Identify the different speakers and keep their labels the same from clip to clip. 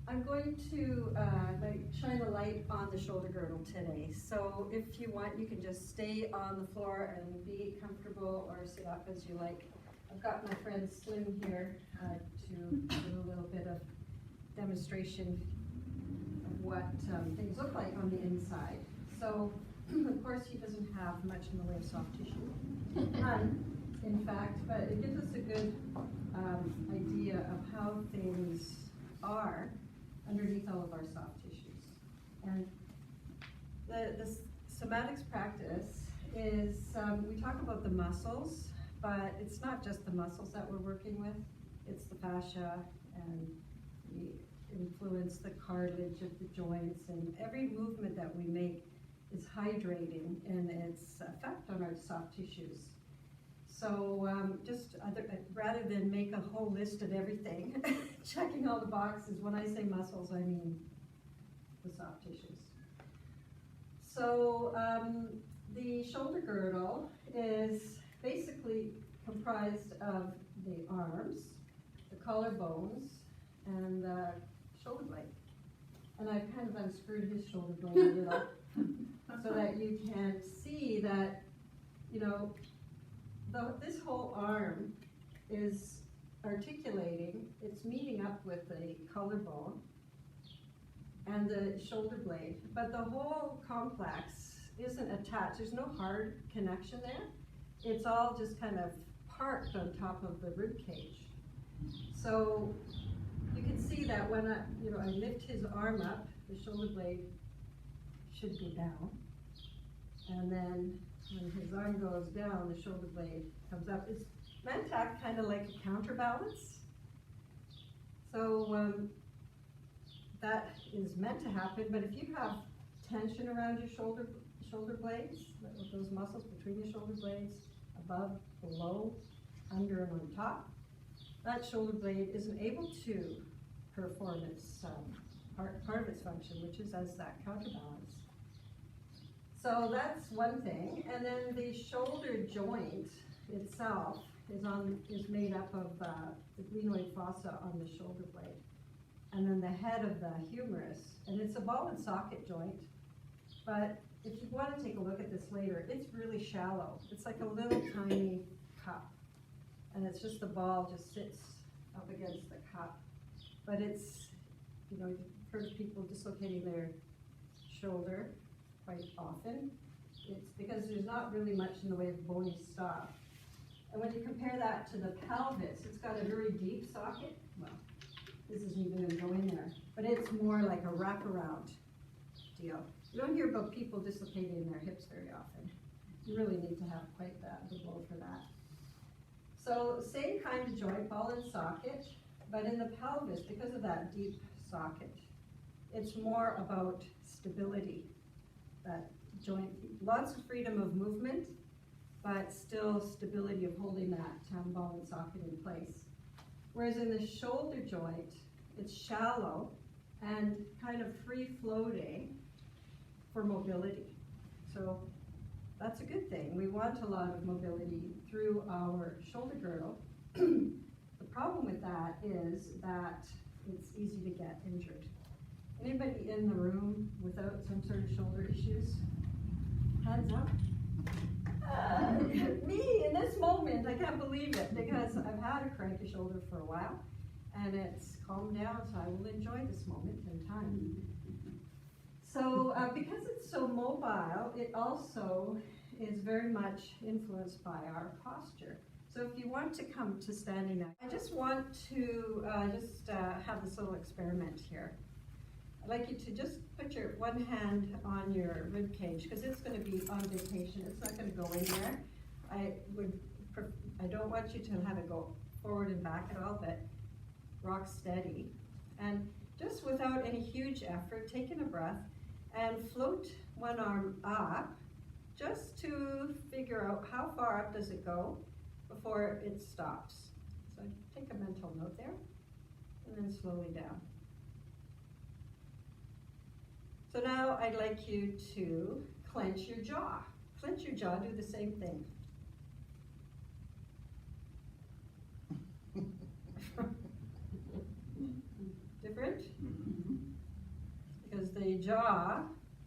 Speaker 1: I'm going to shine a light on the shoulder girdle today. So if you want, you can just stay on the floor and be comfortable or sit up as you like. I've got my friend Slim here to do a little bit of demonstration of what things look like on the inside. So of course he doesn't have much in the way of soft tissue, none in fact, but it gives us a good idea of how things are underneath all of our soft tissues. And the somatics practice is, we talk about the muscles, but it's not just the muscles that we're working with, it's the fascia, and we influence the cartilage of the joints, and every movement that we make is hydrating in its effect on our soft tissues. So rather than make a whole list of everything, checking all the boxes, when I say muscles, I mean the soft tissues. So the shoulder girdle is basically comprised of the arms, the collarbones, and the shoulder blade. And I've kind of unscrewed his shoulder blade a little so that you can see that, you know, this whole arm is articulating, it's meeting up with the collarbone and the shoulder blade, but the whole complex isn't attached. There's no hard connection there. It's all just kind of parked on top of the rib cage. So you can see that when I lift his arm up, the shoulder blade should go down, and then when his arm goes down, the shoulder blade comes up. It's meant to act kind of like a counterbalance. So that is meant to happen, but if you have tension around your shoulder blades, those muscles between your shoulder blades, above, below, under, and on top, that shoulder blade isn't able to perform its part of its function, which is as that counterbalance. So that's one thing, and then the shoulder joint itself is made up of the glenoid fossa on the shoulder blade, and then the head of the humerus, and it's a ball and socket joint. But if you want to take a look at this later, it's really shallow. It's like a little tiny cup, and it's just the ball just sits up against the cup. But it's, you've heard of people dislocating their shoulder quite often. It's because there's not really much in the way of bony stuff. And when you compare that to the pelvis, it's got a very deep socket. Well, this isn't even going to go in there, but it's more like a wraparound deal. You don't hear about people dislocating their hips very often. You really need to have quite the blow for that. So same kind of joint, ball and socket, but in the pelvis, because of that deep socket, it's more about stability. That joint, lots of freedom of movement, but still stability of holding that ball and socket in place. Whereas in the shoulder joint, it's shallow and kind of free-floating for mobility. So that's a good thing. We want a lot of mobility through our shoulder girdle. The problem with that is that it's easy to get injured. Anybody in the room without some sort of shoulder issues? Hands up. Me, in this moment, I can't believe it, because I've had a cranky shoulder for a while, and it's calmed down, so I will enjoy this moment in time. So because it's so mobile, it also is very much influenced by our posture. So if you want to come to standing up, I just want to have this little experiment here. I'd like you to just put your one hand on your rib cage, because it's going to be on vacation. It's not going to go in there. I don't want you to have it go forward and back at all, but rock steady. And just without any huge effort, take in a breath and float one arm up, just to figure out how far up does it go before it stops. So take a mental note there, and then slowly down. So now I'd like you to clench your jaw. Clench your jaw, do the same thing. Different? jaw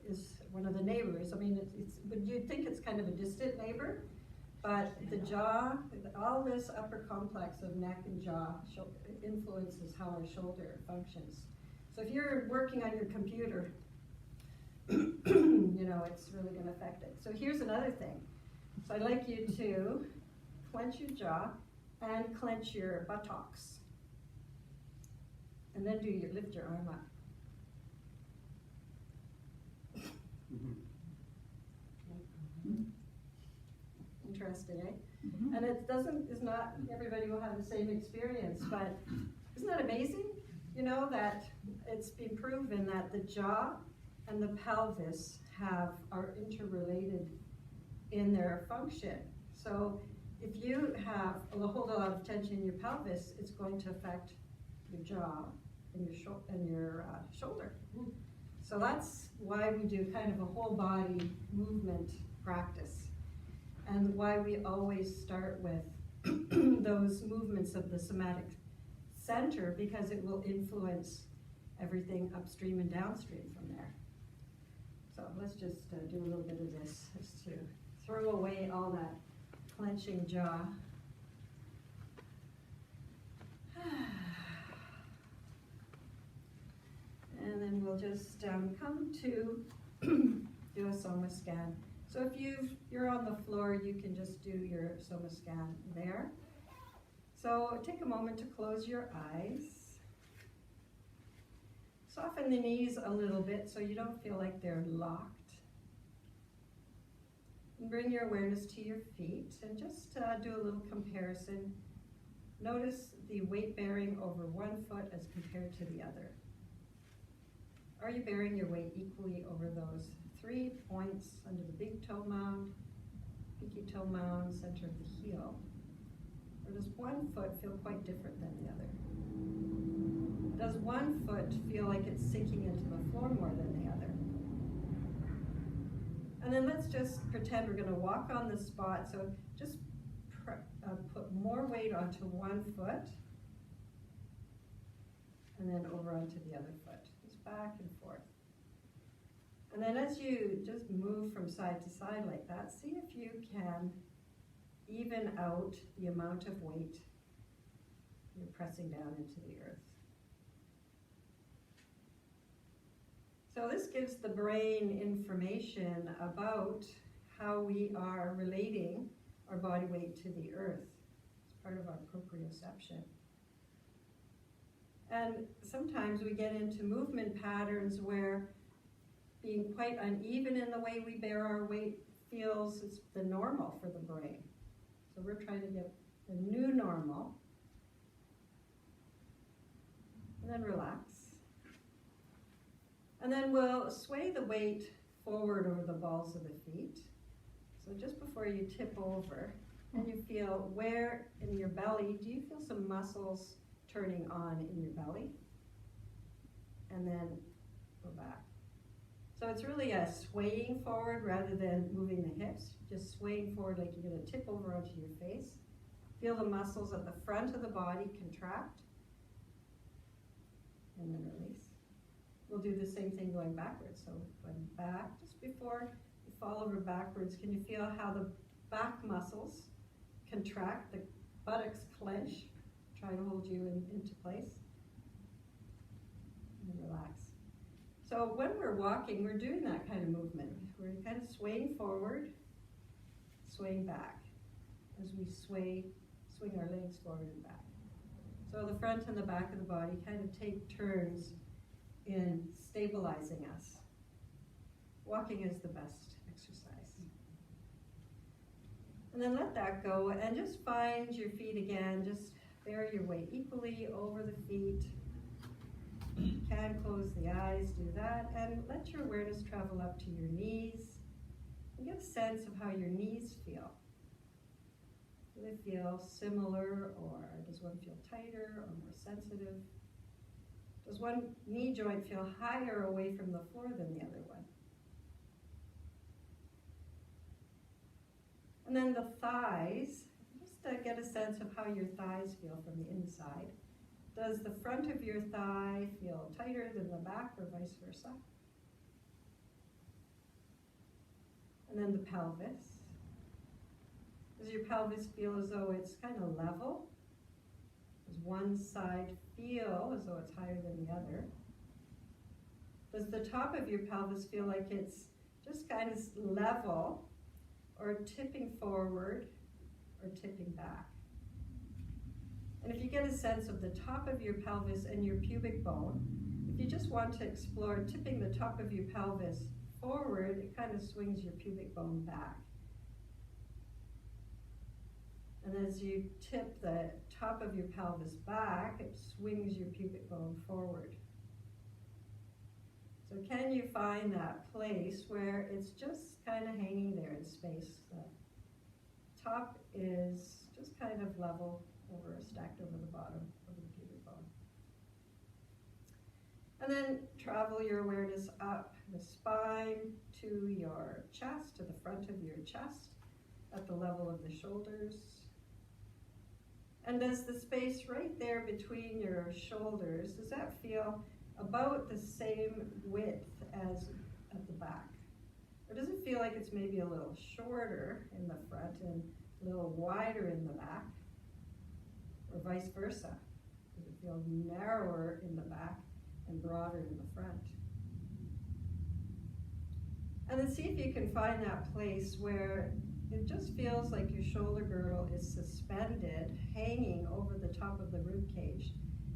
Speaker 1: is one of the neighbors. I mean, but you'd think it's kind of a distant neighbor, but the jaw, all this upper complex of neck and jaw influences how our shoulder functions. So if you're working on your computer, you know, it's really going to affect it. So here's another thing. So I'd like you to clench your jaw and clench your buttocks. And then lift your arm up. Interesting, eh?
Speaker 2: Mm-hmm.
Speaker 1: And it's not everybody will have the same experience, but isn't that amazing? You know, that it's been proven that the jaw and the pelvis are interrelated in their function. So if you have a whole lot of tension in your pelvis, it's going to affect your jaw and your shoulder. So that's why we do kind of a whole body movement practice, and why we always start with those movements of the somatic center, because it will influence everything upstream and downstream from there. So let's just do a little bit of this, just to throw away all that clenching jaw. And then we'll just come to do a soma scan. So if you're on the floor, you can just do your soma scan there. So take a moment to close your eyes. Soften the knees a little bit so you don't feel like they're locked. And bring your awareness to your feet and just do a little comparison. Notice the weight bearing over one foot as compared to the other. Are you bearing your weight equally over those 3 points under the big toe mound, pinky toe mound, center of the heel? Or does one foot feel quite different than the other? Does one foot feel like it's sinking into the floor more than the other? And then let's just pretend we're going to walk on the spot. So just put more weight onto one foot and then over onto the other foot. Just back and forth. And then as you just move from side to side like that, see if you can even out the amount of weight you're pressing down into the earth. So this gives the brain information about how we are relating our body weight to the earth. It's part of our proprioception. And sometimes we get into movement patterns where being quite uneven in the way we bear our weight feels it's the normal for the brain. So we're trying to get the new normal. And then relax. And then we'll sway the weight forward over the balls of the feet. So just before you tip over, and you feel where in your belly, do you feel some muscles turning on in your belly? And then go back. So it's really a swaying forward rather than moving the hips. Just swaying forward like you're going to tip over onto your face. Feel the muscles at the front of the body contract. And then release. We'll do the same thing going backwards. So going back, just before you fall over backwards, can you feel how the back muscles contract, the buttocks clench, try to hold you into place, and then relax. So when we're walking, we're doing that kind of movement. We're kind of swaying forward, swaying back, as we swing our legs forward and back. So the front and the back of the body kind of take turns in stabilizing us. Walking is the best exercise. And then let that go and just find your feet again. Just bear your weight equally over the feet. You can close the eyes, do that, and let your awareness travel up to your knees. And get a sense of how your knees feel. Do they feel similar, or does one feel tighter or more sensitive? Does one knee joint feel higher away from the floor than the other one? And then the thighs, just get a sense of how your thighs feel from the inside. Does the front of your thigh feel tighter than the back, or vice versa? And then the pelvis. Does your pelvis feel as though it's kind of level? Does one side feel as though it's higher than the other? Does the top of your pelvis feel like it's just kind of level, or tipping forward, or tipping back? And if you get a sense of the top of your pelvis and your pubic bone, if you just want to explore tipping the top of your pelvis forward, it kind of swings your pubic bone back. And as you tip the top of your pelvis back, it swings your pubic bone forward. So can you find that place where it's just kind of hanging there in space? The top is just kind of level over, stacked over the bottom of the pubic bone. And then travel your awareness up the spine to your chest, to the front of your chest, at the level of the shoulders. And does the space right there between your shoulders, does that feel about the same width as at the back? Or does it feel like it's maybe a little shorter in the front and a little wider in the back? Or vice versa? Does it feel narrower in the back and broader in the front? And then see if you can find that place where it just feels like your shoulder girdle is suspended, hanging over the top of the rib cage,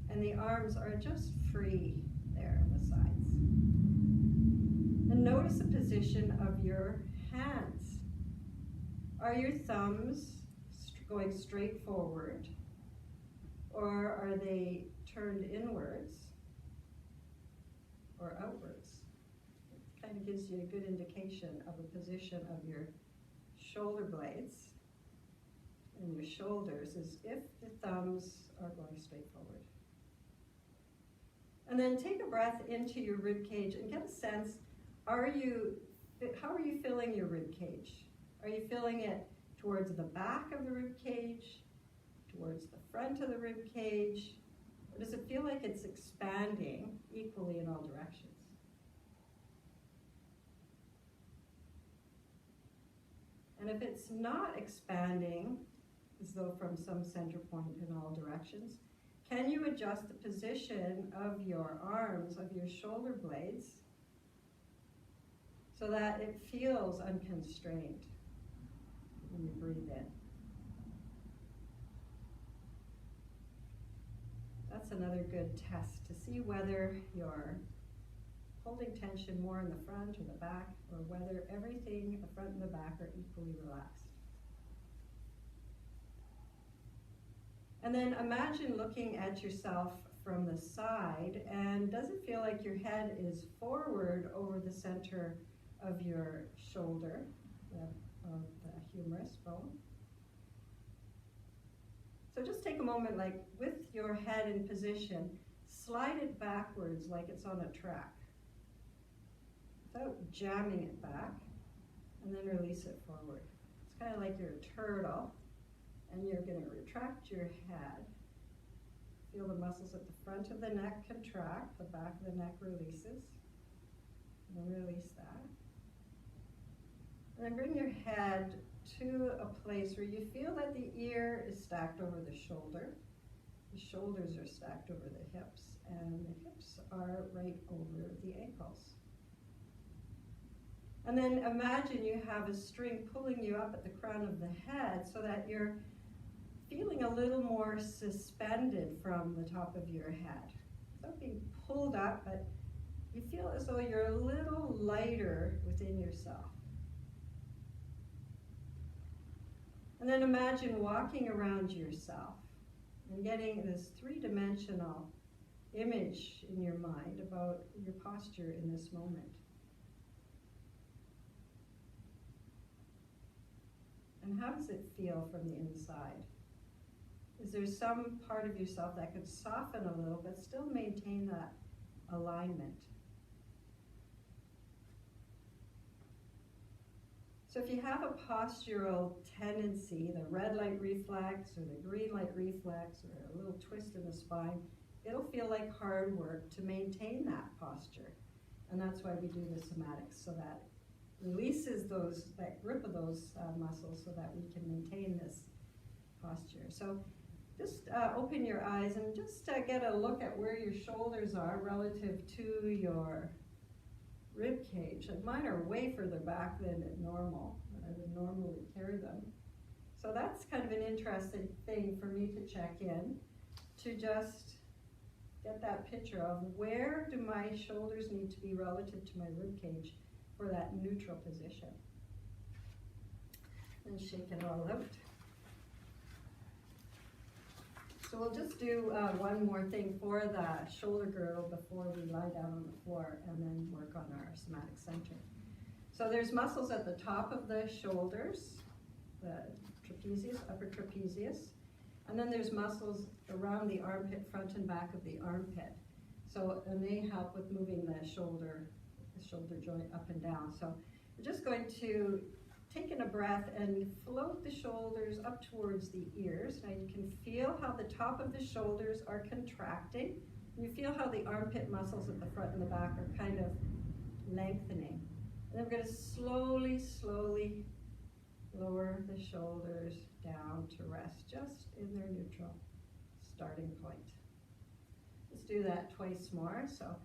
Speaker 1: and the arms are just free there on the sides. And notice the position of your hands. Are your thumbs going straight forward, or are they turned inwards or outwards? It kind of gives you a good indication of the position of your shoulder blades and your shoulders, as if the thumbs are going straight forward. And then take a breath into your rib cage and get a sense, how are you feeling your rib cage? Are you feeling it towards the back of the rib cage, towards the front of the rib cage, or does it feel like it's expanding equally in all directions? And if it's not expanding, as though from some center point in all directions, can you adjust the position of your arms, of your shoulder blades, so that it feels unconstrained when you breathe in? That's another good test to see whether you're holding tension more in the front or the back, or whether everything, the front and the back, are equally relaxed. And then imagine looking at yourself from the side, and does it feel like your head is forward over the center of your shoulder, of the humerus bone? So just take a moment, like with your head in position, slide it backwards like it's on a track, without jamming it back, and then release it forward. It's kind of like you're a turtle, and you're going to retract your head. Feel the muscles at the front of the neck contract, the back of the neck releases, and then release that. And then bring your head to a place where you feel that the ear is stacked over the shoulder, the shoulders are stacked over the hips, and the hips are right over the ankles. And then imagine you have a string pulling you up at the crown of the head so that you're feeling a little more suspended from the top of your head. It's not being pulled up, but you feel as though you're a little lighter within yourself. And then imagine walking around yourself and getting this three-dimensional image in your mind about your posture in this moment. And how does it feel from the inside? Is there some part of yourself that could soften a little but still maintain that alignment? So if you have a postural tendency, the red light reflex or the green light reflex or a little twist in the spine, it'll feel like hard work to maintain that posture. And that's why we do the somatics, so that releases that grip of those muscles so that we can maintain this posture. So just open your eyes and just get a look at where your shoulders are relative to your rib cage. And mine are way further back than normal, than I would normally carry them. So that's kind of an interesting thing for me to check in, to just get that picture of where do my shoulders need to be relative to my rib cage for that neutral position. And shake it all out. So we'll just do one more thing for the shoulder girdle before we lie down on the floor, and then work on our somatic center. So there's muscles at the top of the shoulders, the trapezius, upper trapezius, and then there's muscles around the armpit, front and back of the armpit. So, and they help with moving the shoulder joint up and down. So we're just going to take in a breath and float the shoulders up towards the ears. Now you can feel how the top of the shoulders are contracting. You feel how the armpit muscles at the front and the back are kind of lengthening. And then we're going to slowly, slowly lower the shoulders down to rest just in their neutral starting point. Let's do that twice more. So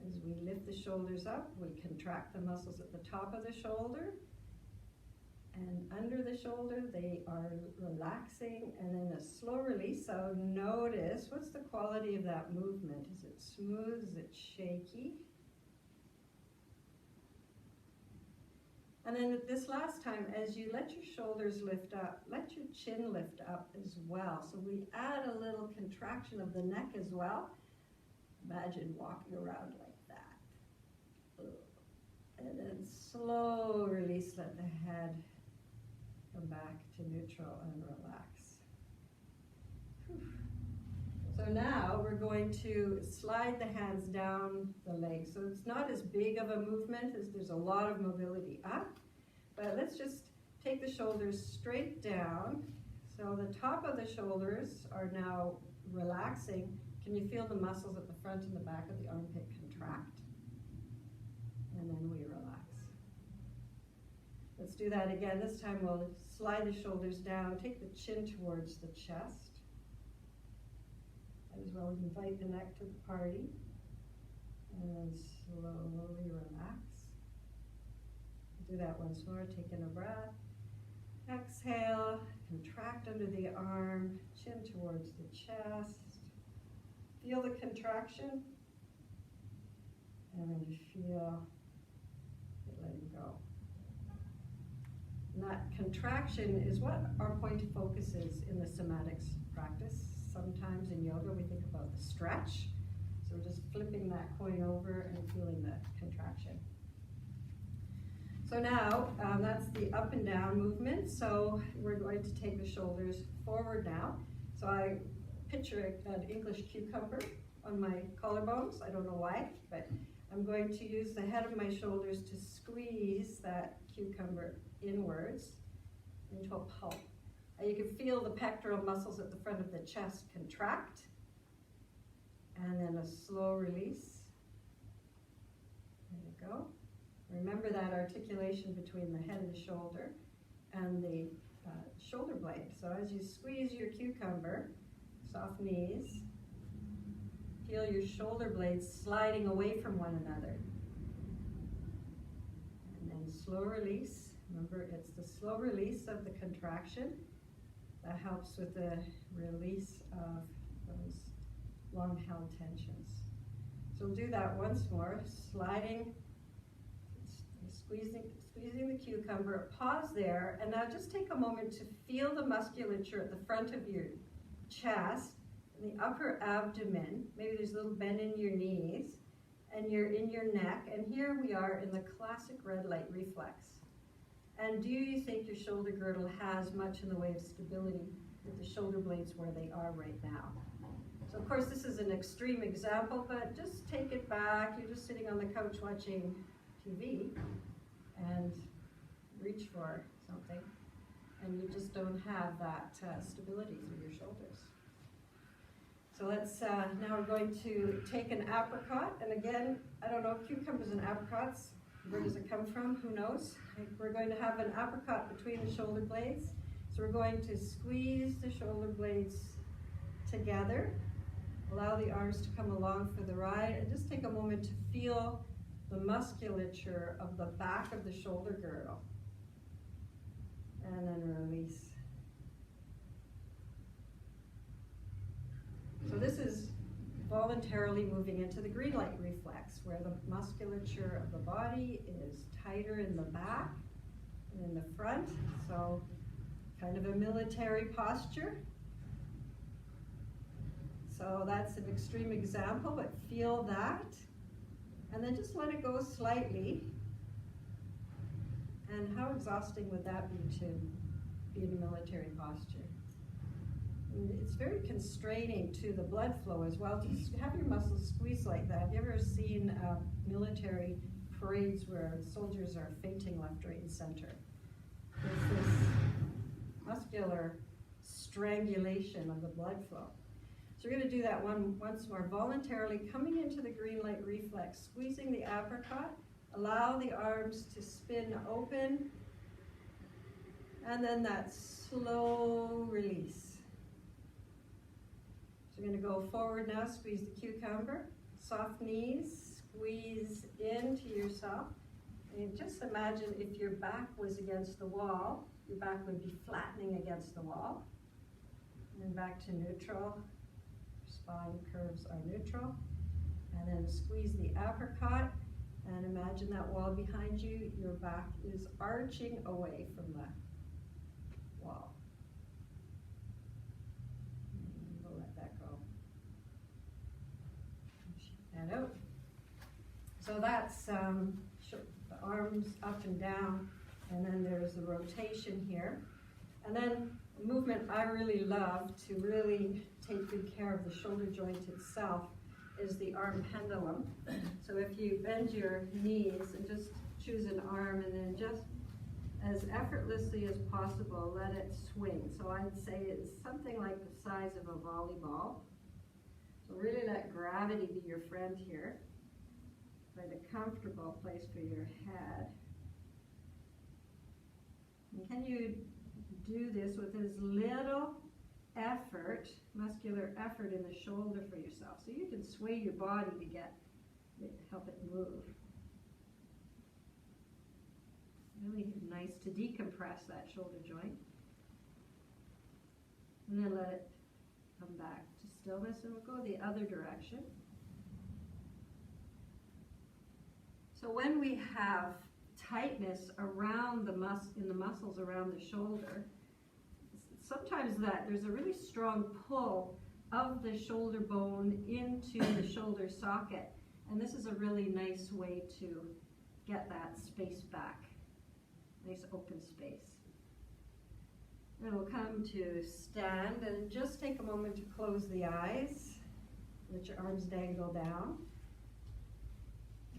Speaker 1: as we lift the shoulders up, we contract the muscles at the top of the shoulder. And under the shoulder, they are relaxing, and then a slow release. So notice, what's the quality of that movement? Is it smooth? Is it shaky? And then this last time, as you let your shoulders lift up, let your chin lift up as well. So we add a little contraction of the neck as well. Imagine walking around like that. And then slow release, let the head come back to neutral and relax. Whew. So now we're going to slide the hands down the legs. So it's not as big of a movement, as there's a lot of mobility up, but let's just take the shoulders straight down. So the top of the shoulders are now relaxing. Can you feel the muscles at the front and the back of the armpit contract? And then we relax. Let's do that again. This time we'll slide the shoulders down, take the chin towards the chest. As well as invite the neck to the party. And slowly relax. Do that once more. Take in a breath. Exhale, contract under the arm, chin towards the chest. Feel the contraction. And feel it letting go. And that contraction is what our point of focus is in the somatics practice. Sometimes in yoga we think about the stretch. So we're just flipping that coin over and feeling the contraction. So now that's the up and down movement. So we're going to take the shoulders forward now. So I picture an English cucumber on my collarbones. I don't know why, but I'm going to use the head of my shoulders to squeeze that cucumber inwards into a pulp. And you can feel the pectoral muscles at the front of the chest contract. And then a slow release. There you go. Remember that articulation between the head and the shoulder and the shoulder blade. So as you squeeze your cucumber, soft knees, feel your shoulder blades sliding away from one another. And then slow release. Remember, it's the slow release of the contraction that helps with the release of those long-held tensions. So we'll do that once more, sliding, squeezing the cucumber. Pause there, and now just take a moment to feel the musculature at the front of your chest, and the upper abdomen. Maybe there's a little bend in your knees, and you're in your neck, and here we are in the classic red light reflex. And do you think your shoulder girdle has much in the way of stability with the shoulder blades where they are right now? So of course this is an extreme example, but just take it back. You're just sitting on the couch watching TV and reach for something, and you just don't have that stability through your shoulders. So let's, now we're going to take an apricot, and again, I don't know, cucumbers and apricots, Where does it come from? Who knows? We're going to have an apricot between the shoulder blades. So we're going to squeeze the shoulder blades together, allow the arms to come along for the ride, and just take a moment to feel the musculature of the back of the shoulder girdle. And then release. So this is voluntarily moving into the green light reflex, where the musculature of the body is tighter in the back and in the front. So kind of a military posture. So that's an extreme example, but feel that. And then just let it go slightly. And how exhausting would that be to be in a military posture? And it's very constraining to the blood flow as well. To have your muscles squeezed like that. Have you ever seen military parades where soldiers are fainting left, right, and center? There's this muscular strangulation of the blood flow. So we're going to do that once more, voluntarily coming into the green light reflex, squeezing the apricot, allow the arms to spin open, and then that slow release. So we're going to go forward now, squeeze the cucumber, soft knees, squeeze into yourself. And just imagine if your back was against the wall, your back would be flattening against the wall. And then back to neutral. Spine curves are neutral. And then squeeze the apricot. And imagine that wall behind you, your back is arching away from the wall. And we'll let that go. Shake that out. So that's the arms up and down, and then there's the rotation here. And then a movement I really love to really take good care of the shoulder joint itself is the arm pendulum. So if you bend your knees and just choose an arm and then just as effortlessly as possible let it swing. So I'd say it's something like the size of a volleyball. So really let gravity be your friend here. Find a comfortable place for your head. And can you do this with as little effort, muscular effort in the shoulder for yourself? So you can sway your body to help it move. Really nice to decompress that shoulder joint. And then let it come back to stillness, and we'll go the other direction. So when we have tightness around in the muscles around the shoulder, sometimes there's a really strong pull of the shoulder bone into the shoulder socket, and this is a really nice way to get that space back, nice open space. Then we'll come to stand and just take a moment to close the eyes, let your arms dangle down.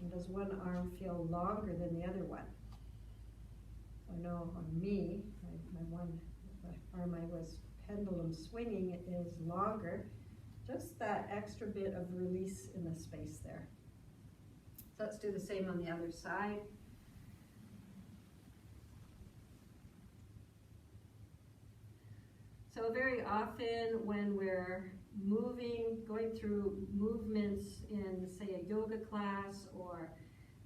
Speaker 1: And does one arm feel longer than the other one? I know on me, my one arm I was pendulum swinging is longer. Just that extra bit of release in the space there. So let's do the same on the other side. So very often when we're moving, going through movements in, say, a yoga class, or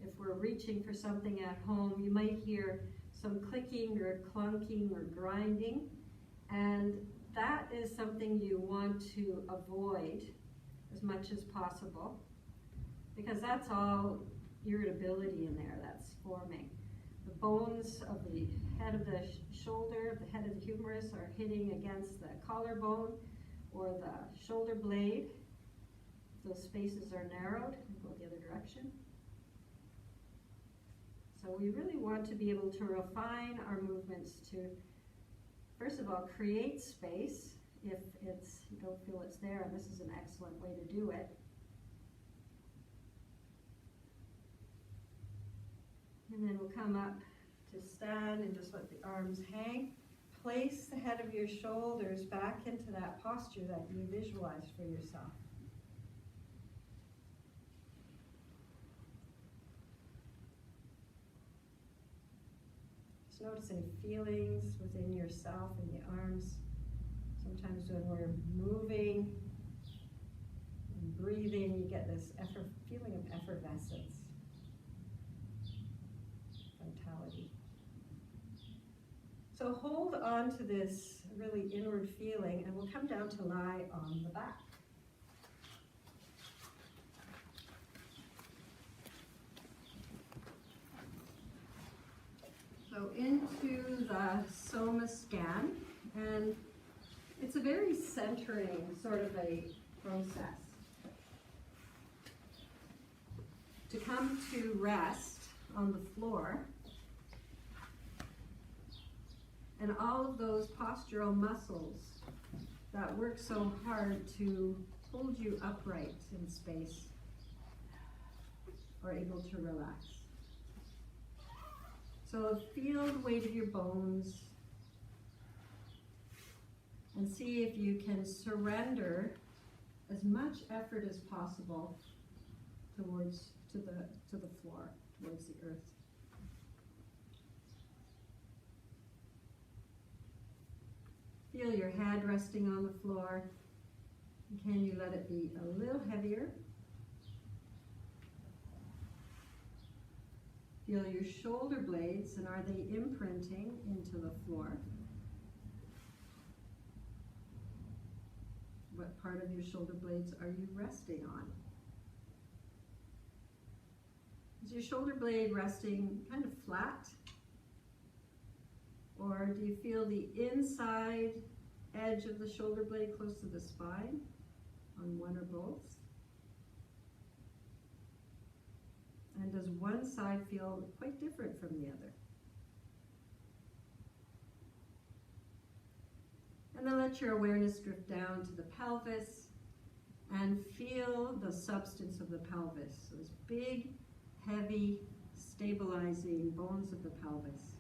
Speaker 1: if we're reaching for something at home, you might hear some clicking or clunking or grinding, and that is something you want to avoid as much as possible, because that's all irritability in there that's forming. The bones of the head of the shoulder, the head of the humerus are hitting against the collarbone or the shoulder blade. Those spaces are narrowed. We'll go the other direction. So we really want to be able to refine our movements to, first of all, create space if you don't feel it's there, and this is an excellent way to do it. And then we'll come up to stand and just let the arms hang. Place the head of your shoulders back into that posture that you visualized for yourself. Just notice any feelings within yourself in the arms. Sometimes when we're moving and breathing, you get this feeling of effervescence, vitality. So hold on to this really inward feeling, and we'll come down to lie on the back. So into the Soma scan, and it's a very centering sort of a process. To come to rest on the floor, and all of those postural muscles that work so hard to hold you upright in space are able to relax. So feel the weight of your bones and see if you can surrender as much effort as possible to the floor, towards the earth. Feel your head resting on the floor. Can you let it be a little heavier? Feel your shoulder blades, and are they imprinting into the floor? What part of your shoulder blades are you resting on? Is your shoulder blade resting kind of flat? Or do you feel the inside edge of the shoulder blade close to the spine on one or both? And does one side feel quite different from the other? And then let your awareness drift down to the pelvis and feel the substance of the pelvis, those big, heavy, stabilizing bones of the pelvis.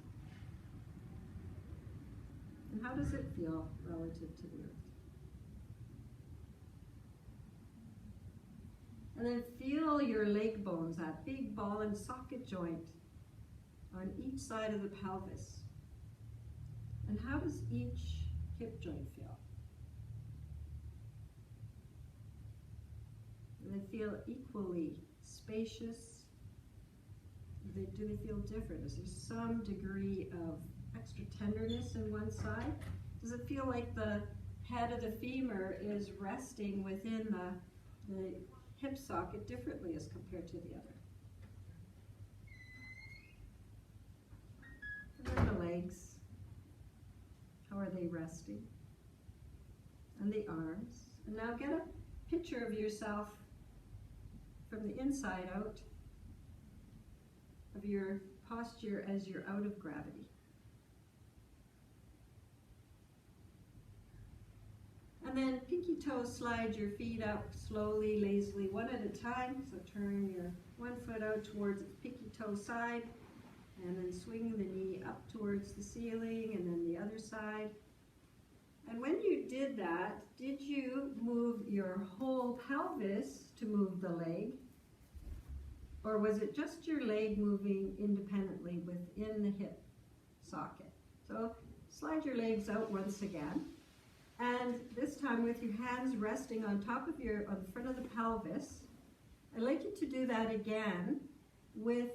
Speaker 1: And how does it feel relative to the earth? And then feel your leg bones, that big ball and socket joint on each side of the pelvis. And how does each hip joint feel? Do they feel equally spacious? Do they feel different? Is there some degree of extra tenderness in one side? Does it feel like the head of the femur is resting within the hip socket differently as compared to the other? And then the legs, how are they resting? And the arms. And now get a picture of yourself from the inside out, of your posture as you're out of gravity. And then pinky toes, slide your feet up slowly, lazily, one at a time. So turn your one foot out towards its pinky toe side, and then swing the knee up towards the ceiling, and then the other side. And when you did that, did you move your whole pelvis to move the leg? Or was it just your leg moving independently within the hip socket? So slide your legs out once again. And this time with your hands resting on top of on the front of the pelvis. I'd like you to do that again with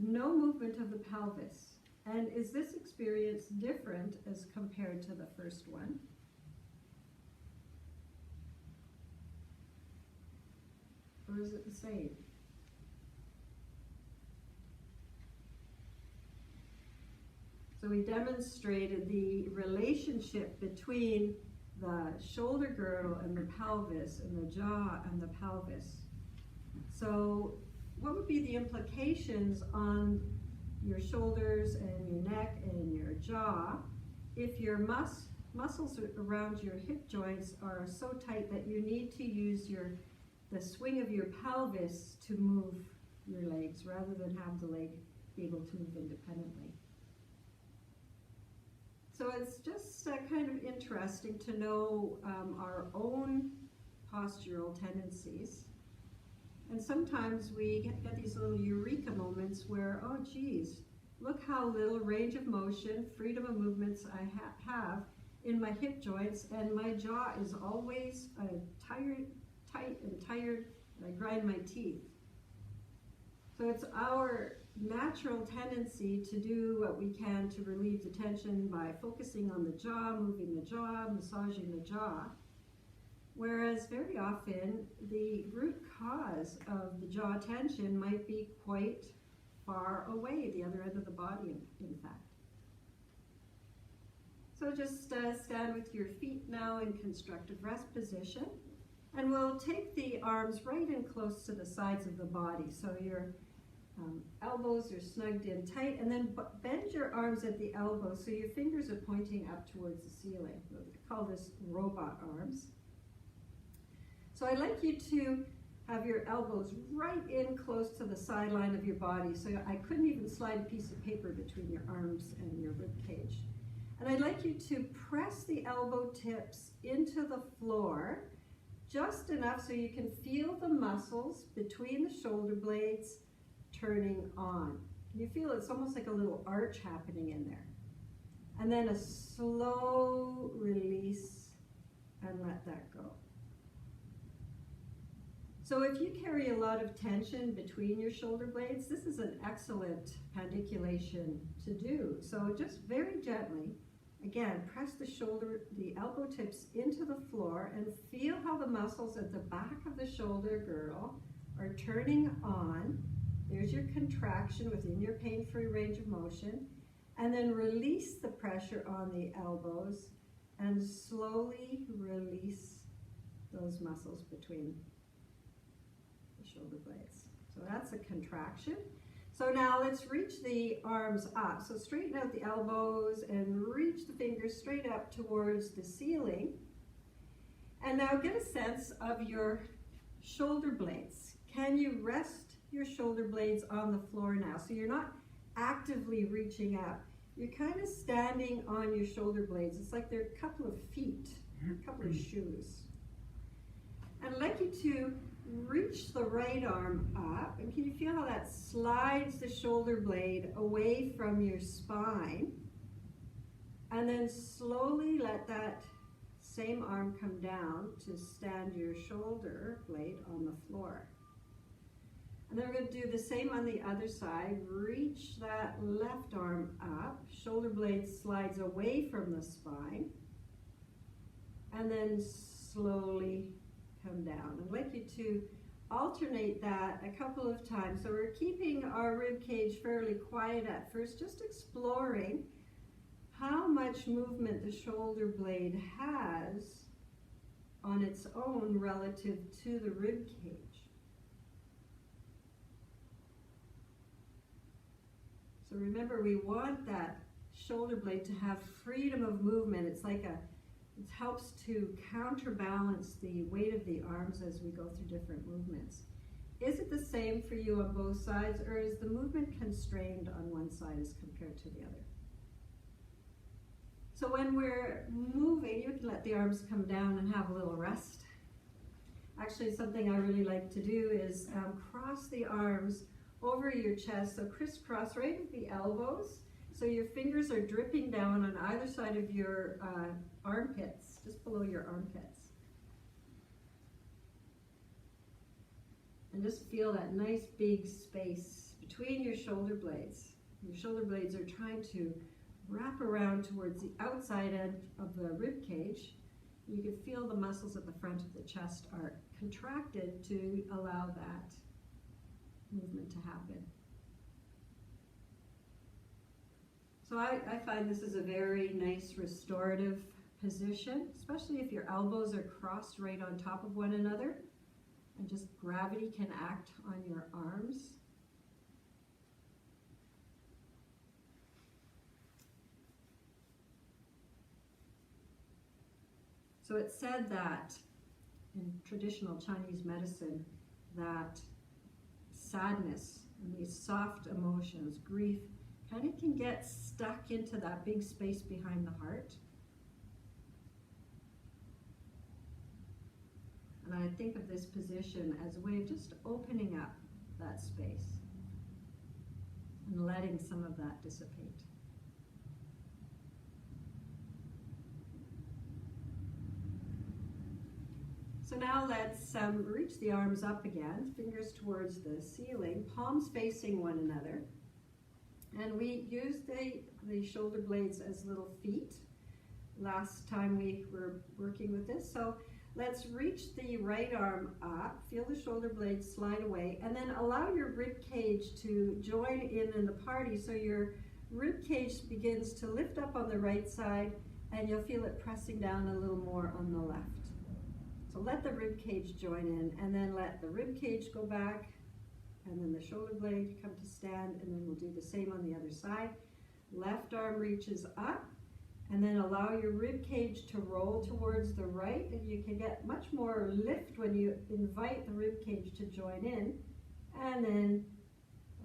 Speaker 1: no movement of the pelvis. And is this experience different as compared to the first one? Or is it the same? So we demonstrated the relationship between the shoulder girdle and the pelvis, and the jaw and the pelvis. So what would be the implications on your shoulders and your neck and your jaw if your muscles around your hip joints are so tight that you need to use the swing of your pelvis to move your legs rather than have the leg be able to move independently? So it's just kind of interesting to know our own postural tendencies. And sometimes we get these little eureka moments where, oh geez, Look how little range of motion, freedom of movements I have in my hip joints, and my jaw is always tight and tired, and I grind my teeth. So it's our natural tendency to do what we can to relieve the tension by focusing on the jaw, moving the jaw, massaging the jaw. Whereas very often the root cause of the jaw tension might be quite far away, the other end of the body, in fact. So just stand with your feet now in constructive rest position, and we'll take the arms right in close to the sides of the body. So your elbows are snugged in tight, and then bend your arms at the elbows so your fingers are pointing up towards the ceiling. We call this robot arms. So I'd like you to have your elbows right in close to the sideline of your body, so I couldn't even slide a piece of paper between your arms and your rib cage. And I'd like you to press the elbow tips into the floor just enough so you can feel the muscles between the shoulder blades turning on. Can you feel it's almost like a little arch happening in there? And then a slow release and let that go. So if you carry a lot of tension between your shoulder blades, this is an excellent pandiculation to do. So just very gently, again, press the elbow tips into the floor and feel how the muscles at the back of the shoulder girdle are turning on. There's your contraction within your pain-free range of motion. And then release the pressure on the elbows and slowly release those muscles between the shoulder blades. So that's a contraction. So now let's reach the arms up. So straighten out the elbows and reach the fingers straight up towards the ceiling. And now get a sense of your shoulder blades. Can you rest your shoulder blades on the floor now? So you're not actively reaching up. You're kind of standing on your shoulder blades. It's like they're a couple of feet, a couple of shoes. And I'd like you to reach the right arm up, and can you feel how that slides the shoulder blade away from your spine? And then slowly let that same arm come down to stand your shoulder blade on the floor. And then we're going to do the same on the other side. Reach that left arm up, shoulder blade slides away from the spine, and then slowly come down. I'd like you to alternate that a couple of times. So we're keeping our rib cage fairly quiet at first, just exploring how much movement the shoulder blade has on its own relative to the rib cage. So remember, we want that shoulder blade to have freedom of movement. It's like it helps to counterbalance the weight of the arms as we go through different movements. Is it the same for you on both sides, or is the movement constrained on one side as compared to the other? So when we're moving, you can let the arms come down and have a little rest. Actually, something I really like to do is cross the arms over your chest, so crisscross right at the elbows, so your fingers are dripping down on either side of your armpits, just below your armpits. And just feel that nice big space between your shoulder blades. Your shoulder blades are trying to wrap around towards the outside end of the rib cage. You can feel the muscles at the front of the chest are contracted to allow that movement to happen. So I find this is a very nice restorative position, especially if your elbows are crossed right on top of one another, and just gravity can act on your arms. So it's said that in traditional Chinese medicine that sadness and these soft emotions, grief, kind of can get stuck into that big space behind the heart. And I think of this position as a way of just opening up that space and letting some of that dissipate. So now let's reach the arms up again, fingers towards the ceiling, palms facing one another. And we use the shoulder blades as little feet last time we were working with this. So let's reach the right arm up, feel the shoulder blades slide away, and then allow your rib cage to join in the party. So your rib cage begins to lift up on the right side, and you'll feel it pressing down a little more on the left. So let the rib cage join in, and then let the rib cage go back, and then the shoulder blade come to stand, and then we'll do the same on the other side. Left arm reaches up, and then allow your rib cage to roll towards the right, and you can get much more lift when you invite the rib cage to join in, and then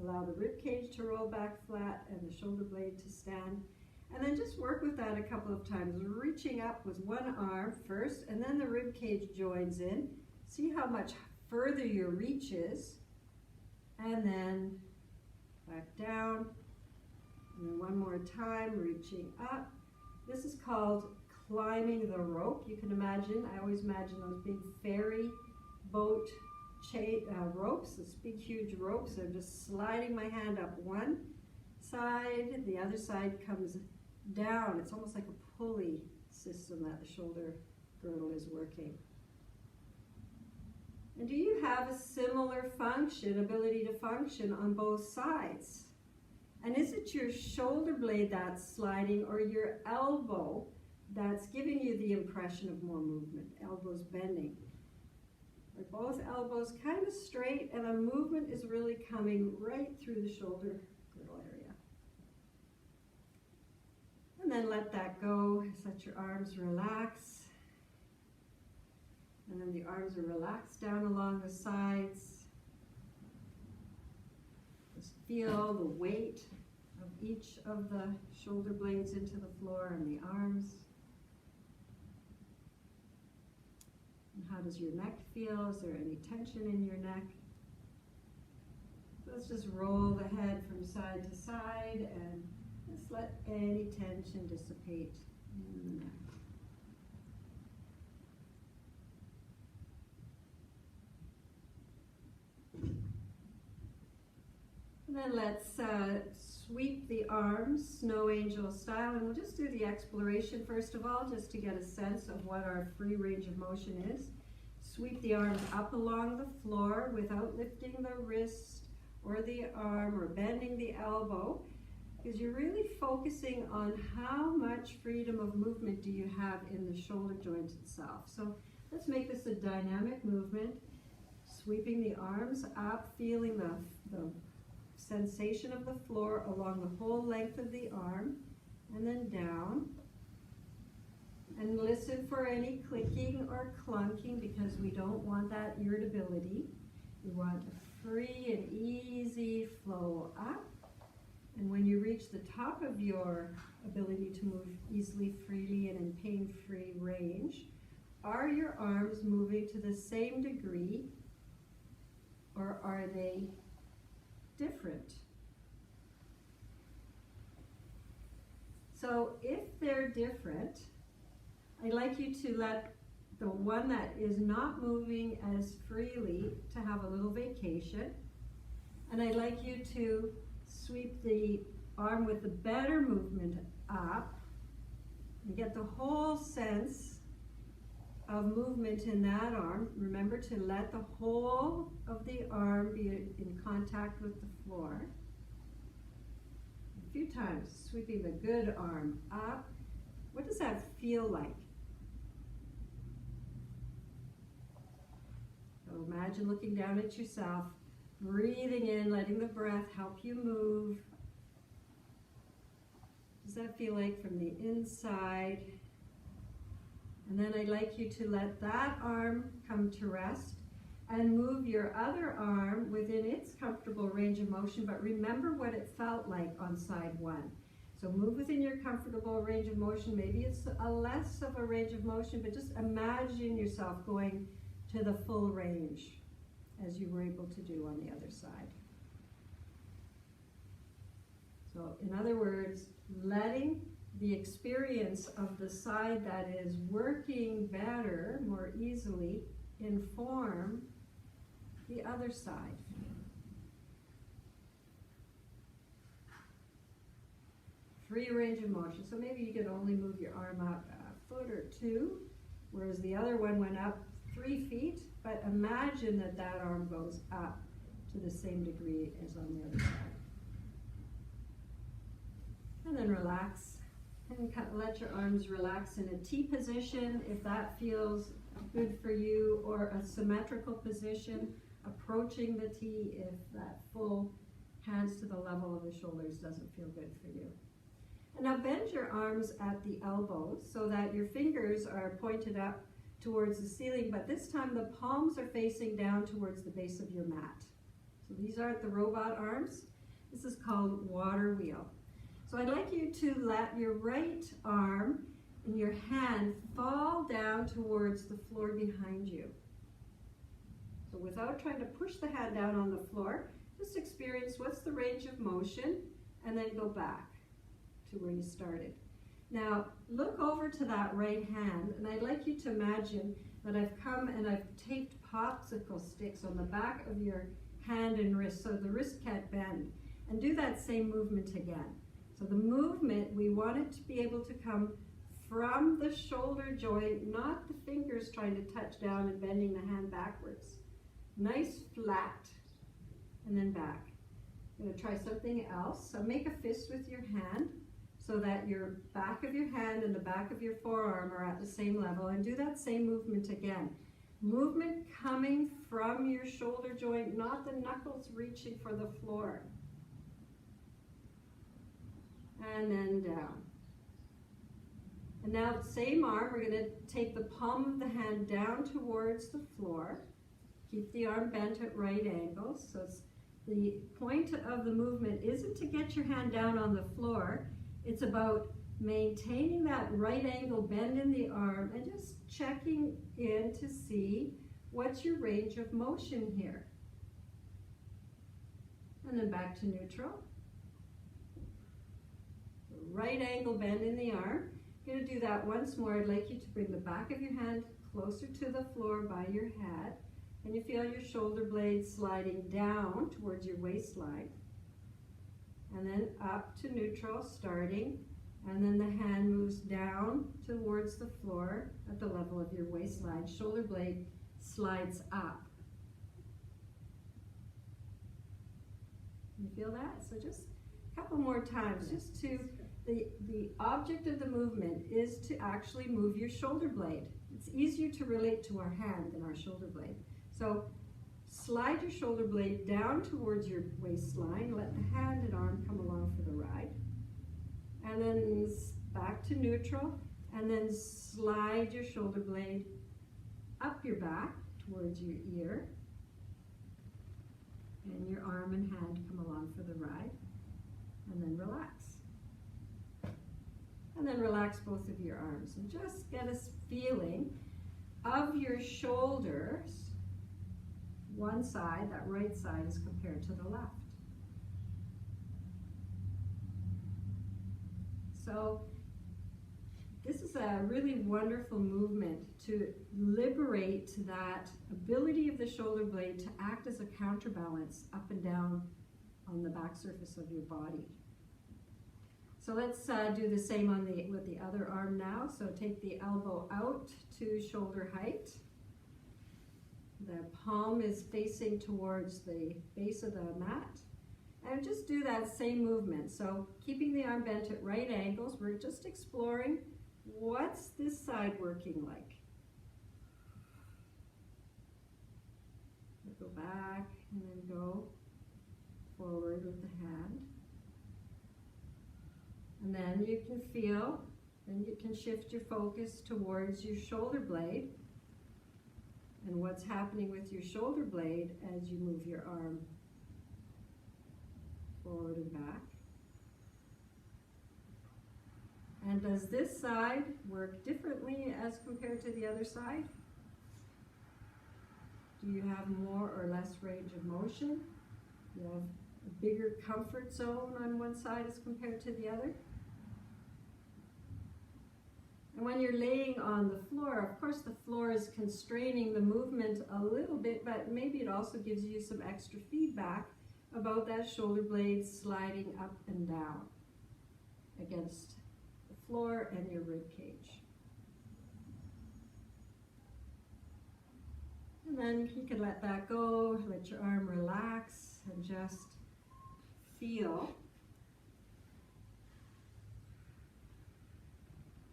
Speaker 1: allow the rib cage to roll back flat and the shoulder blade to stand. And then just work with that a couple of times, reaching up with one arm first, and then the rib cage joins in. See how much further your reach is, and then back down, and then one more time, reaching up. This is called climbing the rope. You can imagine, I always imagine those big ferry boat ropes, those big huge ropes. I'm just sliding my hand up one side, the other side comes down. It's almost like a pulley system that the shoulder girdle is working. And do you have a similar ability to function on both sides? And is it your shoulder blade that's sliding, or your elbow that's giving you the impression of more movement? Elbows bending. Are both elbows kind of straight, and the movement is really coming right through the shoulder girdle area. And then let that go. Just let your arms relax. And then the arms are relaxed down along the sides. Just feel the weight of each of the shoulder blades into the floor and the arms. And how does your neck feel? Is there any tension in your neck? Let's just roll the head from side to side and just let any tension dissipate in the neck. And then let's sweep the arms, snow angel style, and we'll just do the exploration first of all, just to get a sense of what our free range of motion is. Sweep the arms up along the floor without lifting the wrist or the arm or bending the elbow, because you're really focusing on how much freedom of movement do you have in the shoulder joint itself. So let's make this a dynamic movement. Sweeping the arms up, feeling the sensation of the floor along the whole length of the arm, and then down. And listen for any clicking or clunking, because we don't want that irritability. We want a free and easy flow up. And when you reach the top of your ability to move easily, freely, and in pain-free range, are your arms moving to the same degree, or are they different? So if they're different, I'd like you to let the one that is not moving as freely to have a little vacation. And I'd like you to sweep the arm with the better movement up and get the whole sense of movement in that arm. Remember to let the whole of the arm be in contact with the floor. A few times, sweeping the good arm up. What does that feel like? So imagine looking down at yourself, breathing in, letting the breath help you move. What does that feel like from the inside? And then I'd like you to let that arm come to rest and move your other arm within its comfortable range of motion, but remember what it felt like on side one. So move within your comfortable range of motion. Maybe it's a less of a range of motion, but just imagine yourself going to the full range as you were able to do on the other side. So in other words, letting the experience of the side that is working better, more easily, inform the other side. Free range of motion. So maybe you could only move your arm up a foot or two, whereas the other one went up 3 feet, but imagine that that arm goes up to the same degree as on the other side. And then relax, and let your arms relax in a T position if that feels good for you, or a symmetrical position, approaching the T if that full hands to the level of the shoulders doesn't feel good for you. And now bend your arms at the elbows so that your fingers are pointed up towards the ceiling, but this time the palms are facing down towards the base of your mat. So these aren't the robot arms. This is called water wheel. So I'd like you to let your right arm and your hand fall down towards the floor behind you. So without trying to push the hand down on the floor, just experience what's the range of motion, and then go back to where you started. Now look over to that right hand, and I'd like you to imagine that I've come and I've taped popsicle sticks on the back of your hand and wrist so the wrist can't bend, and do that same movement again. So the movement, we want it to be able to come from the shoulder joint, not the fingers trying to touch down and bending the hand backwards. Nice flat, and then back. I'm going to try something else. So make a fist with your hand so that your back of your hand and the back of your forearm are at the same level, and do that same movement again. Movement coming from your shoulder joint, not the knuckles reaching for the floor. And then down. And now same arm, we're going to take the palm of the hand down towards the floor. Keep the arm bent at right angles. So the point of the movement isn't to get your hand down on the floor. It's about maintaining that right angle bend in the arm and just checking in to see what's your range of motion here. And then back to neutral. Right angle bend in the arm. You're going to do that once more. I'd like you to bring the back of your hand closer to the floor by your head, and you feel your shoulder blades sliding down towards your waistline, and then up to neutral starting, and then the hand moves down towards the floor at the level of your waistline. Shoulder blade slides up. You feel that? So just a couple more times, just to the object of the movement is to actually move your shoulder blade. It's easier to relate to our hand than our shoulder blade. So slide your shoulder blade down towards your waistline, let the hand and arm come along for the ride, and then back to neutral, and then slide your shoulder blade up your back towards your ear, and your arm and hand come along for the ride, and then relax. And then relax both of your arms and just get a feeling of your shoulders, one side, that right side, as compared to the left. So this is a really wonderful movement to liberate that ability of the shoulder blade to act as a counterbalance up and down on the back surface of your body. So let's do the same on with the other arm now. So take the elbow out to shoulder height. The palm is facing towards the base of the mat. And just do that same movement. So keeping the arm bent at right angles, we're just exploring what's this side working like. Go back and then go forward with the hand. And then you can feel, and you can shift your focus towards your shoulder blade and what's happening with your shoulder blade as you move your arm forward and back. And does this side work differently as compared to the other side? Do you have more or less range of motion? Do you have a bigger comfort zone on one side as compared to the other. And when you're laying on the floor, of course the floor is constraining the movement a little bit, but maybe it also gives you some extra feedback about that shoulder blade sliding up and down against the floor and your rib cage. And then you can let that go, let your arm relax, and just feel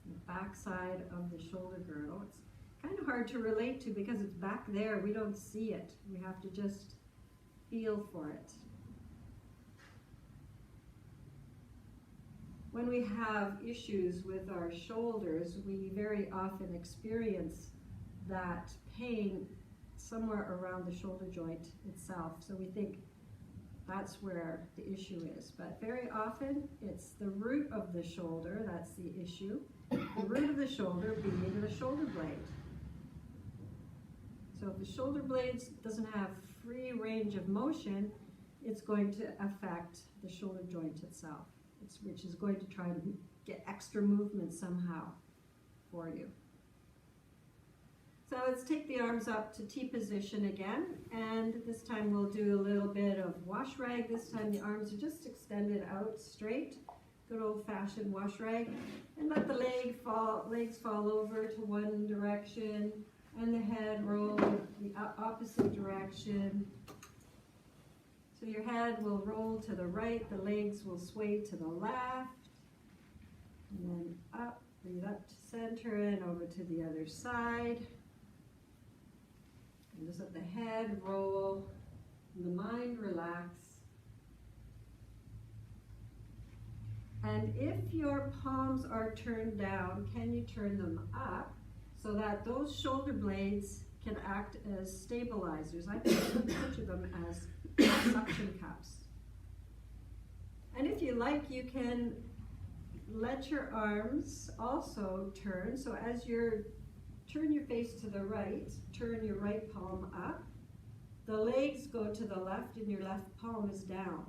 Speaker 1: the backside of the shoulder girdle. It's kind of hard to relate to because it's back there. We don't see it. We have to just feel for it. When we have issues with our shoulders, we very often experience that pain somewhere around the shoulder joint itself. So we think that's where the issue is. But very often it's the root of the shoulder that's the issue. The root of the shoulder being the shoulder blade. So if the shoulder blade doesn't have free range of motion, it's going to affect the shoulder joint itself, which is going to try to get extra movement somehow for you. So let's take the arms up to T position again, and this time we'll do a little bit of wash rag. This time the arms are just extended out straight, good old-fashioned wash rag, and let the legs fall over to one direction, and the head roll the opposite direction. So your head will roll to the right, the legs will sway to the left, and then up, breathe up to center and over to the other side. And just let the head roll, and the mind relax. And if your palms are turned down, can you turn them up so that those shoulder blades can act as stabilizers? I picture them as suction cups. And if you like, you can let your arms also turn. So as you're turn your face to the right, turn your right palm up. The legs go to the left and your left palm is down.